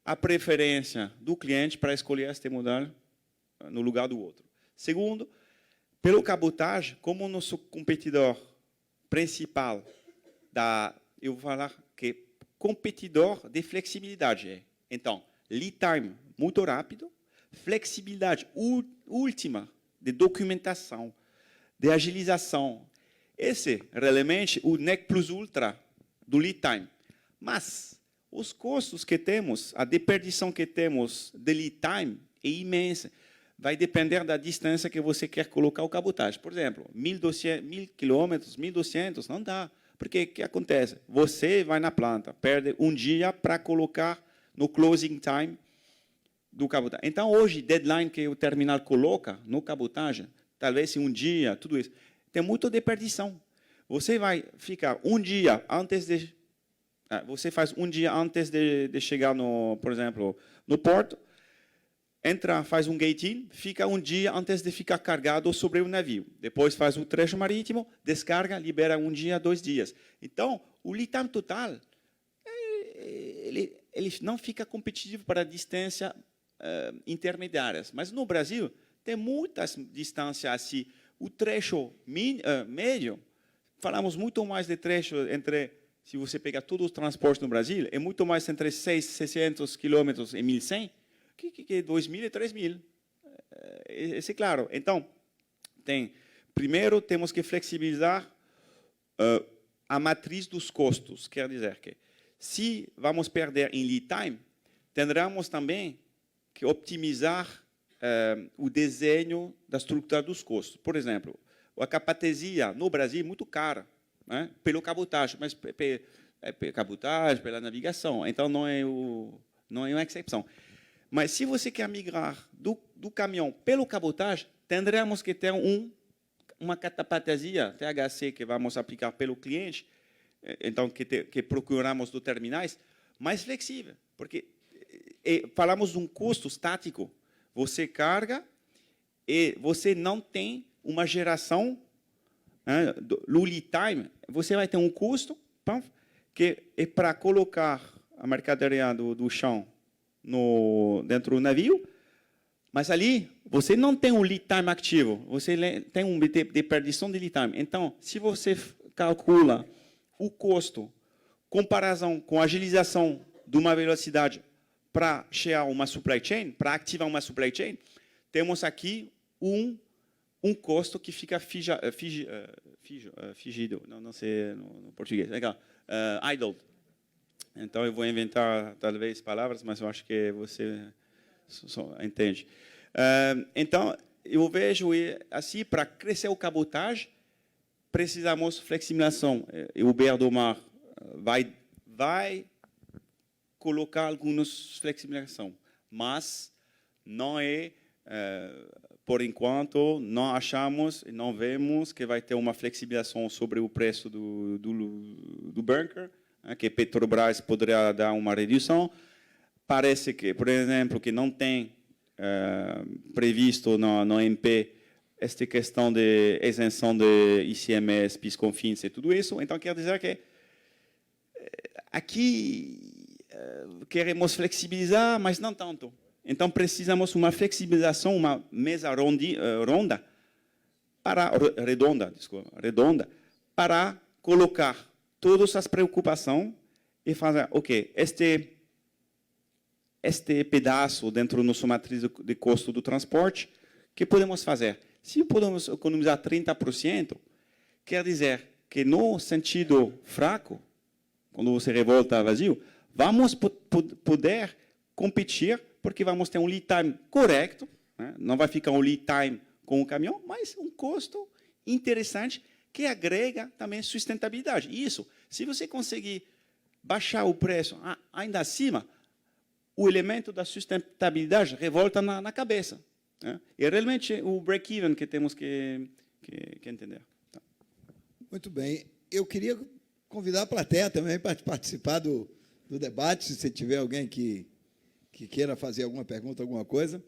a preferência do cliente para escolher este modal no lugar do outro. Segundo, pelo cabotagem, como nosso competidor principal eu vou falar que competidor de flexibilidade. Então, lead time muito rápido, flexibilidade última de documentação, de agilização. Esse, realmente, o NEC Plus Ultra do lead time. Mas os custos que temos, a deperdição que temos de lead time é imensa. Vai depender da distância que você quer colocar o cabotagem. Por exemplo, 1.200 quilômetros, 1.200, não dá. Porque o que acontece? Você vai na planta, perde um dia para colocar no closing time do cabotagem. Então, hoje, deadline que o terminal coloca no cabotagem, talvez em um dia, tudo isso, tem muito de perdição. Você vai ficar um dia antes de... Você faz um dia antes de chegar, por exemplo, no porto, entra, faz um gate-in, fica um dia antes de ficar carregado sobre o navio. Depois faz o trecho marítimo, descarga, libera um dia, 2 dias. Então, o lead time total, ele não fica competitivo para distância intermediárias. Mas no Brasil, tem muitas distâncias assim. O trecho médio, falamos muito mais de trecho entre, se você pegar todos os transportes no Brasil, é muito mais entre 600 quilômetros e 1.100, que 2.000 e 3.000. Isso é claro. Então, primeiro temos que flexibilizar a matriz dos custos. Quer dizer que, se vamos perder em lead time, teremos também que optimizar o desenho da estrutura dos custos. Por exemplo, a capatesia no Brasil é muito cara, né, pelo cabotagem, mas pela cabotagem, pela navegação. Então, não é uma exceção. Mas, se você quer migrar do caminhão pelo cabotagem, teremos que ter uma capatesia, THC, que vamos aplicar pelo cliente, então, que procuramos dos terminais, mais flexível. Porque falamos de um custo estático. Você carga e você não tem uma geração, no lead time, você vai ter um custo que é para colocar a mercadoria do chão dentro do navio, mas ali você não tem um lead time ativo, você tem um de perdição de lead time. Então, se você calcula o custo, comparação com a agilização de uma velocidade para chegar a uma supply chain, para ativar uma supply chain, temos aqui um custo que fica figido, não sei no português, legal, idle. Então, eu vou inventar, talvez, palavras, mas eu acho que você entende. Então, eu vejo assim, para crescer o cabotagem, precisamos de flexibilização. O BR do Mar vai colocar algumas flexibilização, mas não por enquanto, não achamos e não vemos que vai ter uma flexibilização sobre o preço do bunker, que Petrobras poderia dar uma redução. Parece que, por exemplo, que não tem previsto no MP esta questão de isenção de ICMS, PIS, COFINS e tudo isso. Então, quer dizer que aqui queremos flexibilizar, mas não tanto. Então, precisamos uma flexibilização, uma mesa redonda, para colocar todas as preocupações e fazer, ok, este pedaço dentro da nossa matriz de custo do transporte, que podemos fazer? Se podemos economizar 30%, quer dizer que no sentido fraco, quando você revolta vazio, vamos poder competir, porque vamos ter um lead time correto, né? Não vai ficar um lead time com o caminhão, mas um custo interessante que agrega também sustentabilidade. Isso, se você conseguir baixar o preço ainda acima, o elemento da sustentabilidade revolta na cabeça. Né? E realmente o break-even que temos que entender. Tá. Muito bem. Eu queria convidar a plateia também para participar do debate, se tiver alguém que queira fazer alguma pergunta, alguma coisa.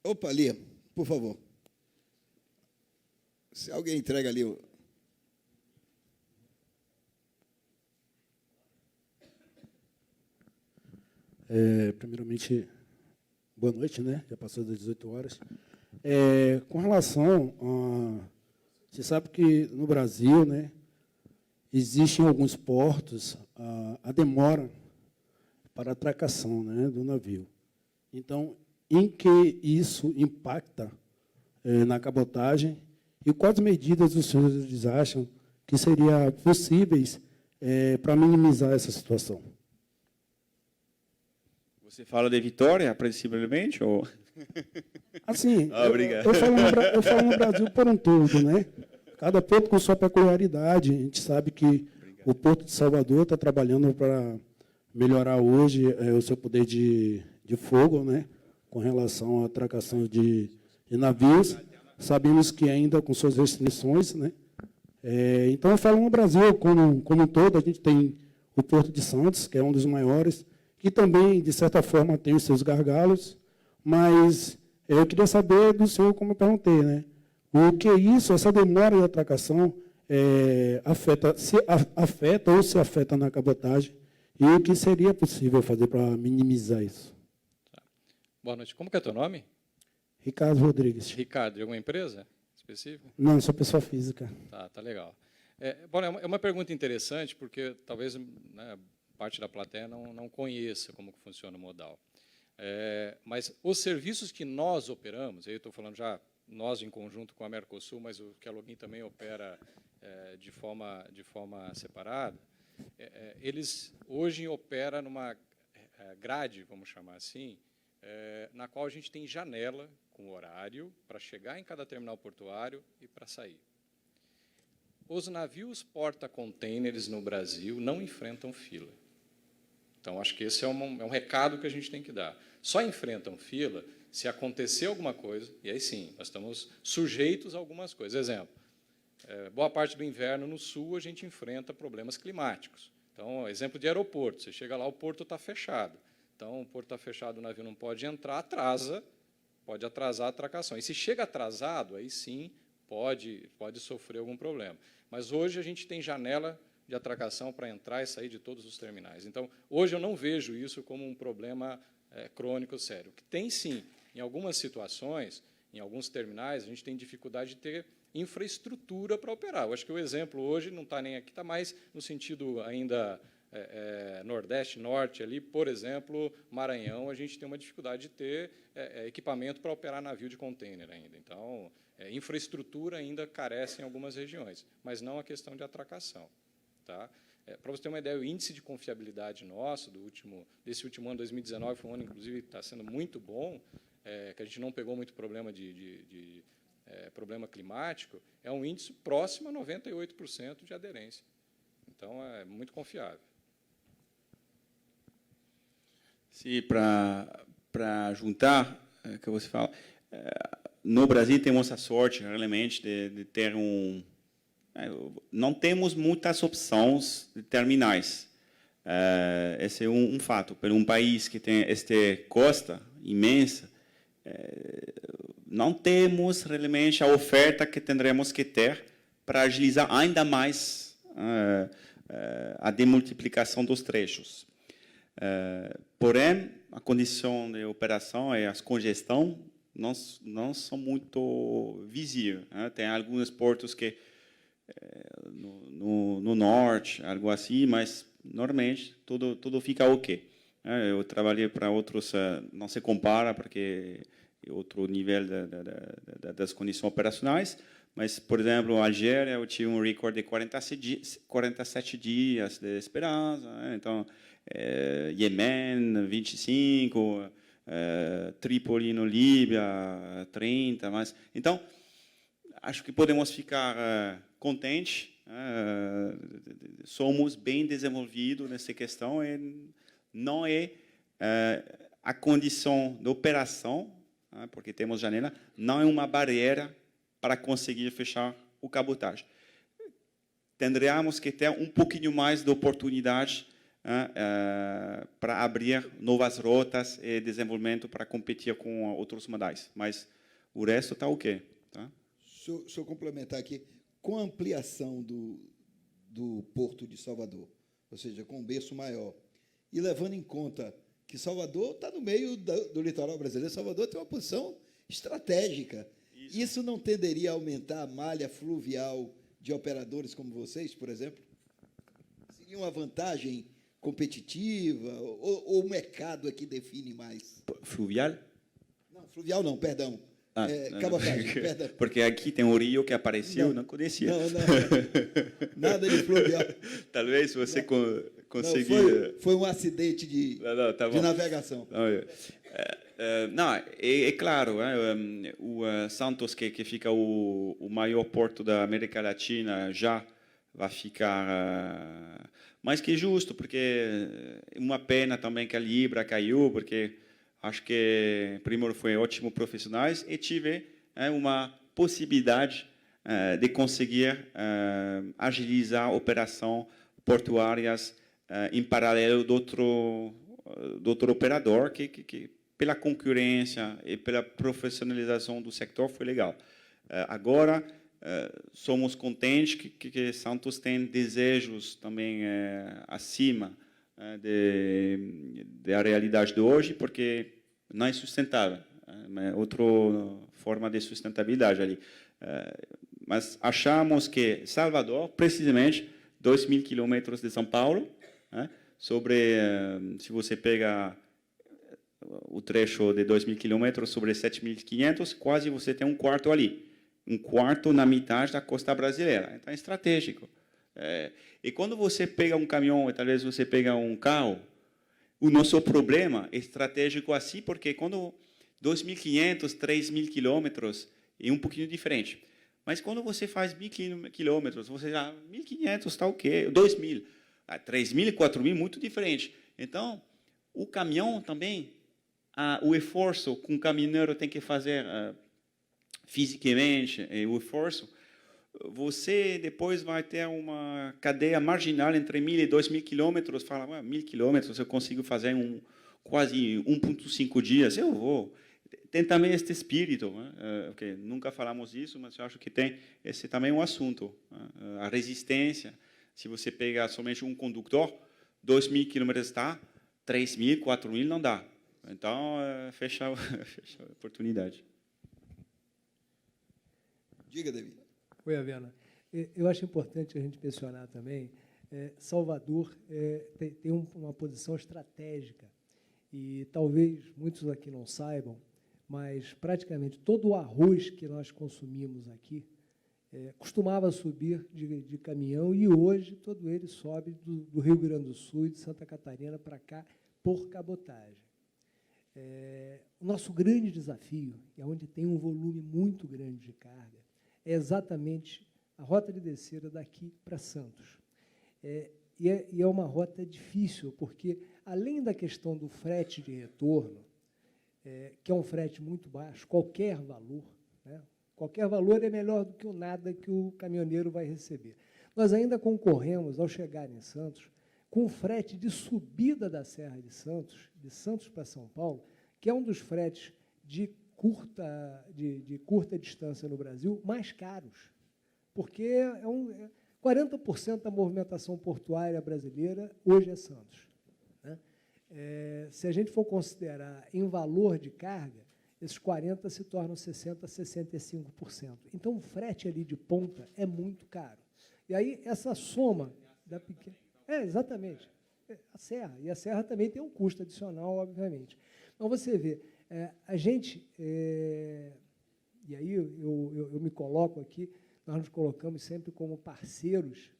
Opa, Lia, por favor. Se alguém entrega ali o... Primeiramente, boa noite, né? Já passou das 18 horas. Com relação a... Você sabe que no Brasil, né, existem alguns portos a demora para a atracação, né, do navio. Então, em que isso impacta na cabotagem e quais medidas os senhores acham que seriam possíveis para minimizar essa situação? Você fala de Vitória, principalmente? Ou... Assim, obrigado. Eu falo no Brasil por um todo, né? Cada porto com sua peculiaridade. A gente sabe que o Porto de Salvador está trabalhando para melhorar hoje o seu poder de fogo, né, com relação à atracação de navios. Sabemos que ainda com suas restrições, né. Então, eu falo no Brasil como um todo, a gente tem o Porto de Santos, que é um dos maiores, que também, de certa forma, tem os seus gargalos, mas eu queria saber do senhor, como eu perguntei, né, o que isso, essa demora de atracação, afeta ou se afeta na cabotagem, e o que seria possível fazer para minimizar isso? Tá. Boa noite. Como que é teu nome? Ricardo Rodrigues. Ricardo, de alguma empresa específica? Não, sou pessoa física. Tá legal. Bom, é uma pergunta interessante, porque talvez, né, parte da plateia não conheça como que funciona o modal. Mas os serviços que nós operamos, aí eu estou falando já nós em conjunto com a Mercosul, mas o que a Login também opera de forma separada, eles hoje operam numa grade, vamos chamar assim, na qual a gente tem janela com horário para chegar em cada terminal portuário e para sair. Os navios porta-containers no Brasil não enfrentam fila. Então, acho que esse é um recado que a gente tem que dar. Só enfrentam fila se acontecer alguma coisa, e aí sim, nós estamos sujeitos a algumas coisas. Exemplo, boa parte do inverno no sul a gente enfrenta problemas climáticos. Então, exemplo de aeroporto, você chega lá, o porto está fechado. Então, o porto está fechado, o navio não pode entrar, pode atrasar a atracação. E se chega atrasado, aí sim pode sofrer algum problema. Mas hoje a gente tem janela de atracação para entrar e sair de todos os terminais. Então, hoje eu não vejo isso como um problema crônico sério. O que tem, sim, em algumas situações, em alguns terminais, a gente tem dificuldade de ter infraestrutura para operar. Eu acho que o exemplo hoje não está nem aqui, está mais no sentido ainda Nordeste, Norte, ali, por exemplo, Maranhão, a gente tem uma dificuldade de ter equipamento para operar navio de container ainda. Então, infraestrutura ainda carece em algumas regiões, mas não a questão de atracação. Tá? Para você ter uma ideia, o índice de confiabilidade nosso desse último ano, 2019, foi um ano, inclusive, está sendo muito bom, que a gente não pegou muito problema problema climático, é um índice próximo a 98% de aderência. Então, é muito confiável. Sim, para juntar o que você fala, no Brasil temos a sorte, realmente, de ter não temos muitas opções de terminais. Esse é um fato. Para um país que tem esta costa imensa, não temos realmente a oferta que teremos que ter para agilizar ainda mais a demultiplicação dos trechos. Porém, a condição de operação e as congestão não são muito visíveis. Tem alguns portos que no norte, algo assim, mas normalmente tudo fica ok. Eu trabalhei para outros, não se compara porque é outro nível das condições operacionais, mas, por exemplo, Algéria, eu tive um recorde de 47 dias de esperança, então, Iêmen, 25, Trípoli, no Líbia, 30, mas... Então, acho que podemos ficar contentes, somos bem desenvolvidos nessa questão e não é a condição de operação, porque temos janela, não é uma barreira para conseguir fechar o cabotagem. Teremos que ter um pouquinho mais de oportunidade para abrir novas rotas e desenvolvimento para competir com outros modais, mas o resto está ok. Tá? Deixa eu complementar aqui. Com a ampliação do Porto de Salvador, ou seja, com um berço maior, e levando em conta que Salvador está no meio do litoral brasileiro, Salvador tem uma posição estratégica. Isso não tenderia a aumentar a malha fluvial de operadores como vocês, por exemplo? Seria uma vantagem competitiva ou o mercado é que define mais? Fluvial? Não, fluvial não, perdão. Cabotagem, perdão. Porque aqui tem o rio que apareceu, não conhecia. Não. Nada de fluvial. Talvez você consiga... Foi um acidente de navegação. Não, é claro, o Santos, que fica o maior porto da América Latina, já vai ficar mas que é justo, porque é uma pena também que a Libra caiu, porque acho que, primeiro, foi ótimo profissionais e tive uma possibilidade de conseguir agilizar operações portuárias em paralelo do outro operador, que pela concorrência e pela profissionalização do sector foi legal. Agora, somos contentes que Santos tem desejos também acima da realidade de hoje, porque não é sustentável. É outra forma de sustentabilidade ali. Mas achamos que Salvador, precisamente, 2.000 quilômetros de São Paulo, se você pega o trecho de 2.000 quilômetros sobre 7.500, quase você tem um quarto ali. Um quarto na metade da costa brasileira. Então, é estratégico. E quando você pega um caminhão, e talvez você pega um carro, o nosso problema é estratégico assim, porque quando 2.500, 3.000 quilômetros é um pouquinho diferente. Mas quando você faz 1.000 quilômetros, você já 1.500 está o quê? 2.000, 3.000, 4.000, muito diferente. Então, o caminhão também, o esforço que um caminhoneiro tem que fazer fisicamente, o esforço, você depois vai ter uma cadeia marginal entre 1.000 e 2.000 quilômetros. Fala, 1.000 quilômetros eu consigo fazer quase 1,5 dias. Eu vou. Tem também este espírito, porque nunca falamos isso, mas eu acho que tem esse também um assunto. A resistência. Se você pegar somente um condutor, 2.000 quilômetros está, 3.000, 4.000 não dá. Então, fecha a oportunidade. Diga, David. Oi, Avena. Eu acho importante a gente mencionar também, Salvador tem uma posição estratégica, e talvez muitos aqui não saibam, mas praticamente todo o arroz que nós consumimos aqui costumava subir de caminhão, e hoje todo ele sobe do Rio Grande do Sul e de Santa Catarina para cá por cabotagem. O nosso grande desafio, e onde tem um volume muito grande de carga, é exatamente a rota de descida daqui para Santos. E é uma rota difícil, porque, além da questão do frete de retorno, que é um frete muito baixo, qualquer valor é melhor do que o nada que o caminhoneiro vai receber. Nós ainda concorremos, ao chegar em Santos, com o frete de subida da Serra de Santos para São Paulo, que é um dos fretes de curta distância no Brasil, mais caros, porque 40% da movimentação portuária brasileira hoje é Santos. Se a gente for considerar em valor de carga, esses 40% se tornam 60%, 65%. Então, o frete ali de ponta é muito caro. E aí, essa soma da pequena... exatamente. A Serra. E a Serra também tem um custo adicional, obviamente. Então, você vê, a gente... e aí eu me coloco aqui, nós nos colocamos sempre como parceiros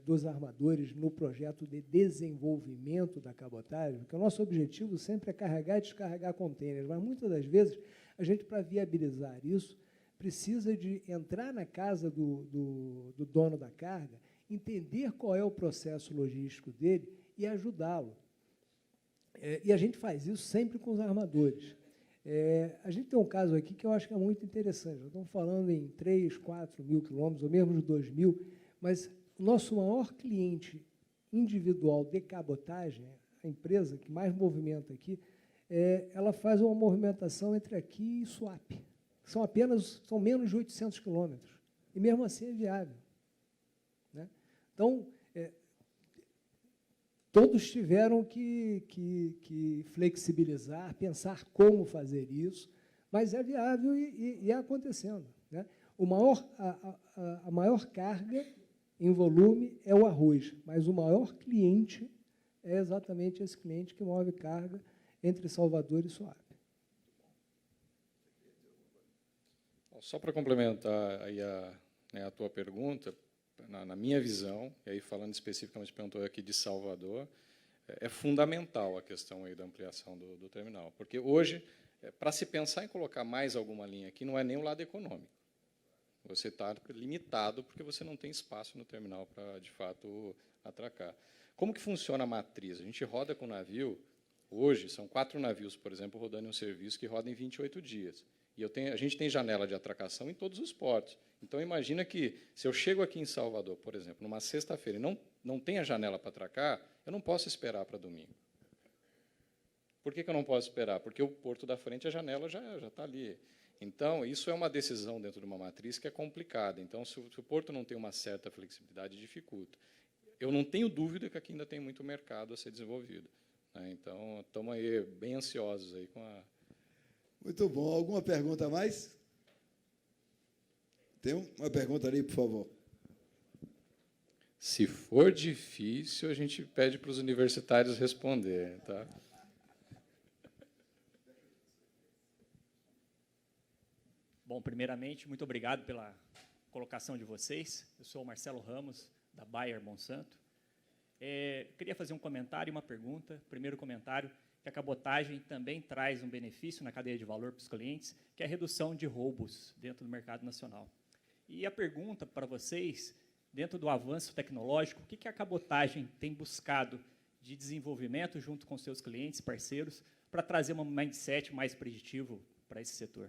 dos armadores no projeto de desenvolvimento da cabotagem, porque o nosso objetivo sempre é carregar e descarregar contêineres, mas muitas das vezes a gente, para viabilizar isso, precisa de entrar na casa do dono da carga, entender qual é o processo logístico dele e ajudá-lo. E a gente faz isso sempre com os armadores. A gente tem um caso aqui que eu acho que é muito interessante. Nós estamos falando em 3, 4 mil quilômetros, ou mesmo de 2.000, mas o nosso maior cliente individual de cabotagem, a empresa que mais movimenta aqui, ela faz uma movimentação entre aqui e Suape. São menos de 800 quilômetros. E, mesmo assim, é viável. Então, todos tiveram que flexibilizar, pensar como fazer isso, mas é viável e é acontecendo. A maior carga em volume é o arroz, mas o maior cliente é exatamente esse cliente que move carga entre Salvador e Suape. Só para complementar aí a tua pergunta, na minha visão, e aí falando especificamente, perguntou aqui de Salvador, é fundamental a questão aí da ampliação do terminal, porque hoje, para se pensar em colocar mais alguma linha aqui, não é nem o lado econômico. Você está limitado porque você não tem espaço no terminal para, de fato, atracar. Como que funciona a matriz? A gente roda com o navio, hoje, são 4 navios, por exemplo, rodando em um serviço que roda em 28 dias. E a gente tem janela de atracação em todos os portos. Então, imagina que, se eu chego aqui em Salvador, por exemplo, numa sexta-feira, e não tem a janela para atracar, eu não posso esperar para domingo. Por que eu não posso esperar? Porque o porto da frente, a janela já está ali. Então, isso é uma decisão dentro de uma matriz que é complicada. Então, se o porto não tem uma certa flexibilidade, dificulta. Eu não tenho dúvida que aqui ainda tem muito mercado a ser desenvolvido, né? Então, estamos aí bem ansiosos aí com a... Muito bom. Alguma pergunta a mais? Tem uma pergunta ali, por favor. Se for difícil, a gente pede para os universitários responder, tá? Bom, primeiramente, muito obrigado pela colocação de vocês. Eu sou o Marcelo Ramos, da Bayer Monsanto. Queria fazer um comentário e uma pergunta. Primeiro comentário, que a cabotagem também traz um benefício na cadeia de valor para os clientes, que é a redução de roubos dentro do mercado nacional. E a pergunta para vocês, dentro do avanço tecnológico, o que a cabotagem tem buscado de desenvolvimento junto com seus clientes, parceiros, para trazer um mindset mais preditivo para esse setor?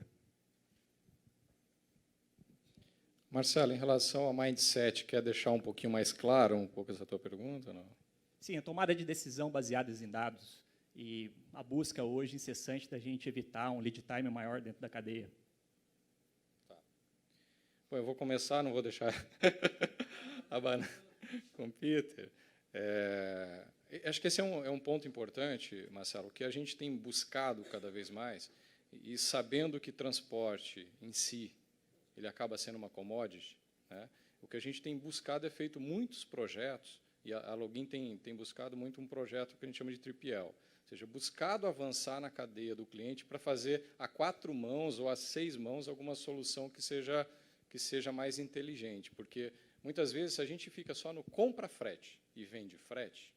Marcelo, em relação ao mindset, quer deixar um pouquinho mais claro um pouco essa tua pergunta? Não? Sim, a tomada de decisão baseada em dados e a busca hoje incessante da gente evitar um lead time maior dentro da cadeia. Tá. Bom, eu vou começar, não vou deixar a banana com o Peter. Acho que esse é um ponto importante, Marcelo, que a gente tem buscado cada vez mais, e sabendo que transporte em si ele acaba sendo uma commodity, né? O que a gente tem buscado é feito muitos projetos, e a Login tem buscado muito um projeto que a gente chama de 3PL, ou seja, buscado avançar na cadeia do cliente para fazer a 4 mãos ou a 6 mãos alguma solução que seja mais inteligente, porque muitas vezes se a gente fica só no compra frete e vende frete,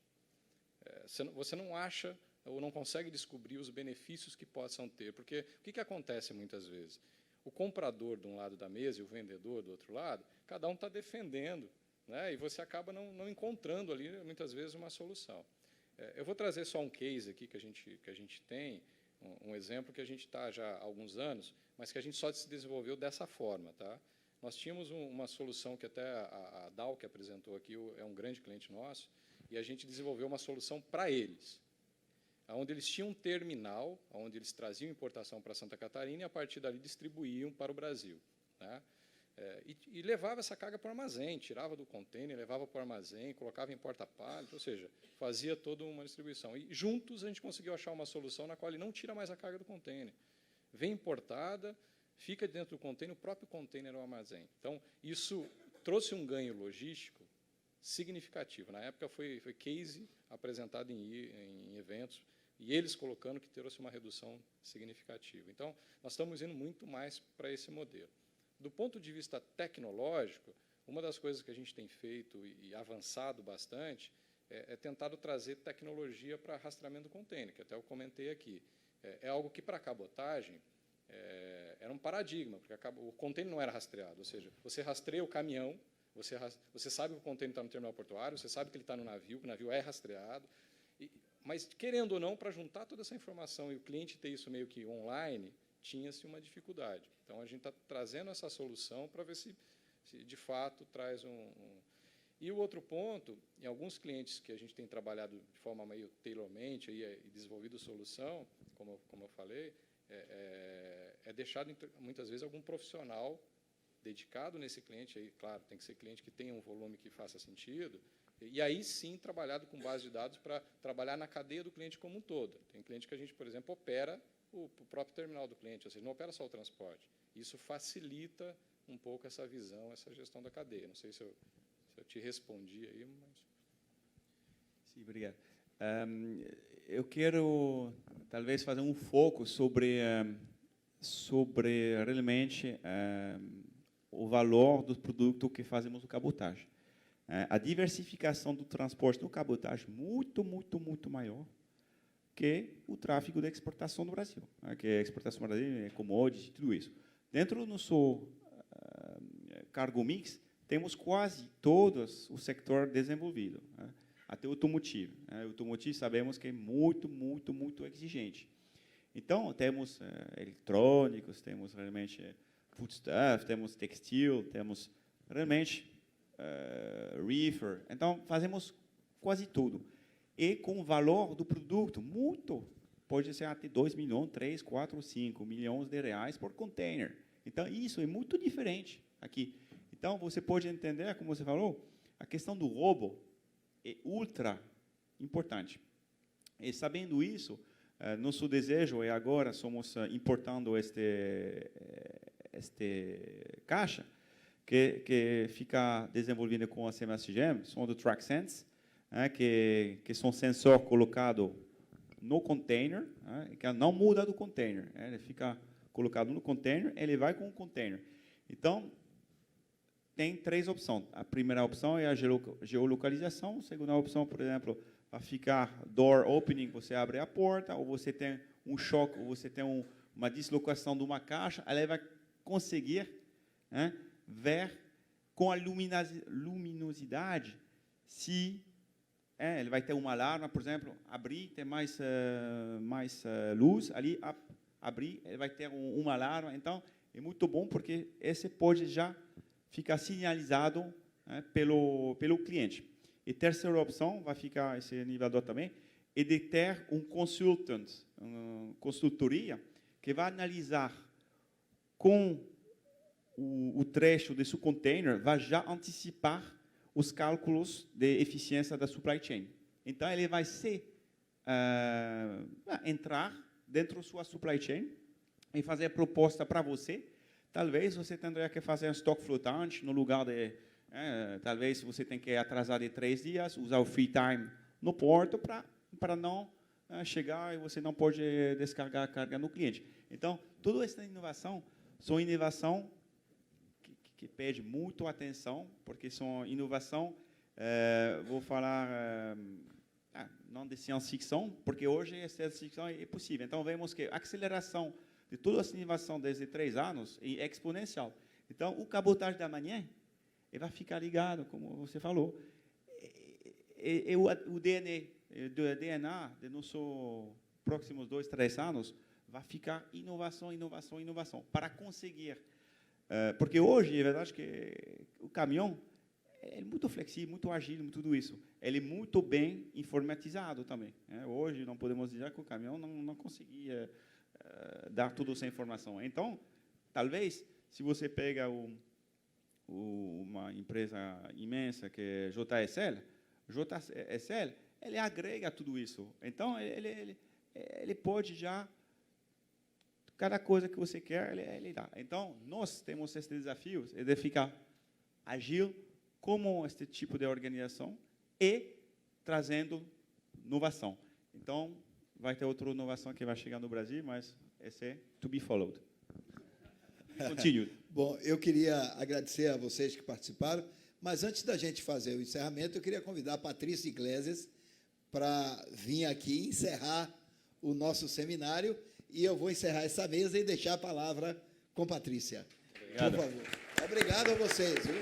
você não acha ou não consegue descobrir os benefícios que possam ter, porque o que acontece muitas vezes? O comprador de um lado da mesa e o vendedor do outro lado, cada um está defendendo, né? E você acaba não encontrando ali, muitas vezes, uma solução. Eu vou trazer só um case aqui que a gente tem, um exemplo que a gente está já há alguns anos, mas que a gente só se desenvolveu dessa forma. Tá? Nós tínhamos uma solução que até a Dow, que apresentou aqui, é um grande cliente nosso, e a gente desenvolveu uma solução para eles, onde eles tinham um terminal, onde eles traziam importação para Santa Catarina e, a partir dali, distribuíam para o Brasil. Né? E levava essa carga para o armazém, tirava do contêiner, levava para o armazém, colocava em porta-pallet, ou seja, fazia toda uma distribuição. E, juntos, a gente conseguiu achar uma solução na qual ele não tira mais a carga do contêiner. Vem importada, fica dentro do contêiner, o próprio contêiner é o armazém. Então, isso trouxe um ganho logístico significativo. Na época, foi case apresentado em eventos, e eles colocando que trouxe uma redução significativa. Então, nós estamos indo muito mais para esse modelo. Do ponto de vista tecnológico, uma das coisas que a gente tem feito e avançado bastante é tentado trazer tecnologia para rastreamento do contêiner, que até eu comentei aqui. É algo que, para a cabotagem, era um paradigma, porque o contêiner não era rastreado, ou seja, você rastreia o caminhão, você sabe que o contêiner está no terminal portuário, você sabe que ele está no navio, que o navio é rastreado, mas, querendo ou não, para juntar toda essa informação e o cliente ter isso meio que online, tinha-se uma dificuldade. Então, a gente está trazendo essa solução para ver se de fato traz E o outro ponto, em alguns clientes que a gente tem trabalhado de forma meio tailor-made e desenvolvido solução, como eu falei, deixado, muitas vezes, algum profissional dedicado nesse cliente, aí, claro, tem que ser cliente que tenha um volume que faça sentido, e aí sim trabalhado com base de dados para trabalhar na cadeia do cliente como um todo. Tem cliente que a gente, por exemplo, opera o próprio terminal do cliente, ou seja, não opera só o transporte. Isso facilita um pouco essa visão, essa gestão da cadeia. Não sei se eu te respondi aí, mas... Sim, obrigado. Eu quero, talvez, fazer um foco sobre realmente o valor do produto que fazemos no cabotagem. A diversificação do transporte no cabotagem muito maior que o tráfego de exportação do Brasil, que a exportação do Brasil é commodity, tudo isso. Dentro do nosso cargo mix, temos quase todos o sector desenvolvido, né? Até o automotivo. Né? O automotivo sabemos que é muito, muito, muito exigente. Então, temos eletrônicos, temos realmente foodstuff, temos textil, temos realmente reefer. Então, fazemos quase tudo. E com o valor do produto muito, pode ser até 2 milhões, 3, 4, 5 milhões de reais por container. Então, isso é muito diferente aqui. Então, você pode entender, como você falou, a questão do roubo é ultra importante. E sabendo isso, nosso desejo é agora, somos importando este caixa, que fica desenvolvido com a CMSGM, são do TrackSense, que são sensor colocado no container, que não muda do container, ele fica colocado no container, ele vai com o container. Então, tem 3 opções. A primeira opção é a geolocalização, a segunda opção, por exemplo, vai ficar door opening, você abre a porta, ou você tem um choque, ou você tem uma deslocação de uma caixa, ela vai conseguir ver com a luminosidade se ele vai ter uma alarma, por exemplo, abrir, tem mais luz, ali, abrir, ele vai ter uma alarma. Então, é muito bom, porque esse pode já ficar sinalizado pelo cliente. E terceira opção, vai ficar esse nivelador também, é de ter um consultant, uma consultoria, que vai analisar com o trecho desse container, vai já antecipar os cálculos de eficiência da supply chain. Então, ele vai entrar dentro da sua supply chain e fazer a proposta para você. Talvez você tenha que fazer um estoque flotante no lugar de... talvez você tenha que atrasar de 3 dias, usar o free time no porto para não chegar e você não pode descargar a carga no cliente. Então, toda essa inovação são inovação que pede muito atenção, porque são inovação, vou falar, não de ciência-ficção, porque hoje a ciência-ficção é possível. Então, vemos que a aceleração de toda essa inovação desde 3 anos é exponencial. Então, o cabotagem da manhã, ele vai ficar ligado, como você falou. O DNA de nossos próximos 2, 3 anos vai ficar inovação, inovação, inovação, para conseguir. Porque hoje, é verdade que o caminhão é muito flexível, muito ágil, tudo isso. Ele é muito bem informatizado também. Hoje, não podemos dizer que o caminhão não conseguia dar toda essa informação. Então, talvez, se você pega uma empresa imensa que é JSL, ele agrega tudo isso. Então, ele pode já, cada coisa que você quer, ele dá. Então, nós temos esse desafio de ficar ágil como este tipo de organização e trazendo inovação. Então, vai ter outra inovação que vai chegar no Brasil, mas esse é to be followed. Continue. Bom, eu queria agradecer a vocês que participaram, mas antes da gente fazer o encerramento, eu queria convidar a Patrícia Iglesias para vir aqui encerrar o nosso seminário, e eu vou encerrar essa mesa e deixar a palavra com Patrícia. Obrigado. Por favor. Obrigado a vocês. Viu?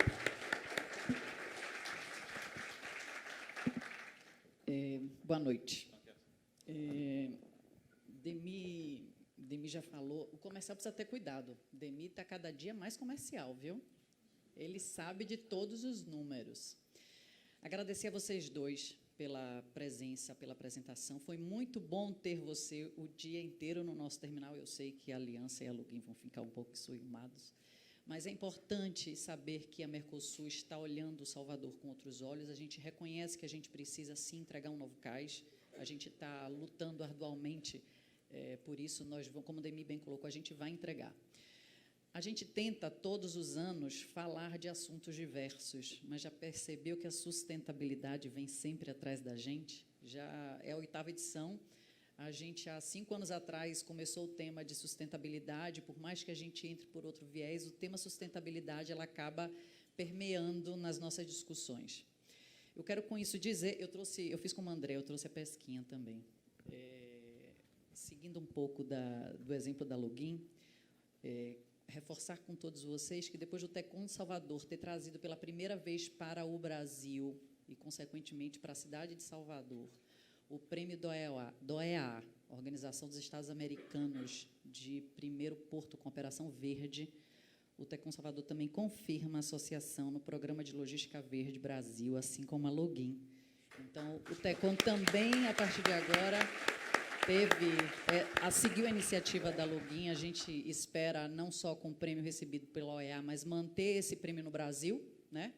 Boa noite. Demi já falou, o comercial precisa ter cuidado. Demi está cada dia mais comercial, viu? Ele sabe de todos os números. Agradecer a vocês dois pela presença, pela apresentação. Foi muito bom ter você o dia inteiro no nosso terminal. Eu sei que a Aliança e a Login vão ficar um pouco ciumados, mas é importante saber que a Mercosul está olhando o Salvador com outros olhos. A gente reconhece que a gente precisa, sim, entregar um novo cais. A gente está lutando arduamente por isso. Nós vamos, como o Demi bem colocou, a gente vai entregar. A gente tenta, todos os anos, falar de assuntos diversos, mas já percebeu que a sustentabilidade vem sempre atrás da gente? Já é a 8ª edição. A gente, há 5 anos atrás, começou o tema de sustentabilidade. Por mais que a gente entre por outro viés, o tema sustentabilidade ela acaba permeando nas nossas discussões. Eu quero, com isso, dizer... Eu fiz como o André, eu trouxe a pesquinha também. Seguindo um pouco do exemplo da Login, reforçar com todos vocês que, depois do Tecon de Salvador ter trazido pela primeira vez para o Brasil e, consequentemente, para a cidade de Salvador, o prêmio do OEA, Organização dos Estados Americanos de Primeiro Porto com Operação Verde, o Tecon Salvador também confirma a associação no Programa de Logística Verde Brasil, assim como a Login. Então, o Tecon também, a partir de agora, seguiu a iniciativa da Login. A gente espera, não só com o prêmio recebido pela OEA, mas manter esse prêmio no Brasil, né?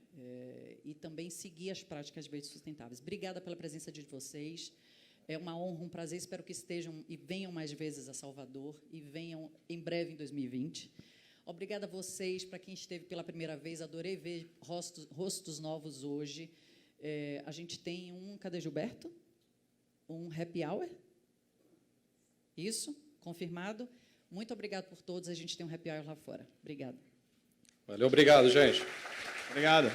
E também seguir as práticas verdes sustentáveis. Obrigada pela presença de vocês. É uma honra, um prazer. Espero que estejam e venham mais vezes a Salvador e venham em breve em 2020. Obrigada a vocês, para quem esteve pela primeira vez. Adorei ver rostos novos hoje. A gente tem cadê Gilberto? Um happy hour? Isso, confirmado. Muito obrigado por todos. A gente tem um happy hour lá fora. Obrigada. Valeu, obrigado, gente. Obrigado.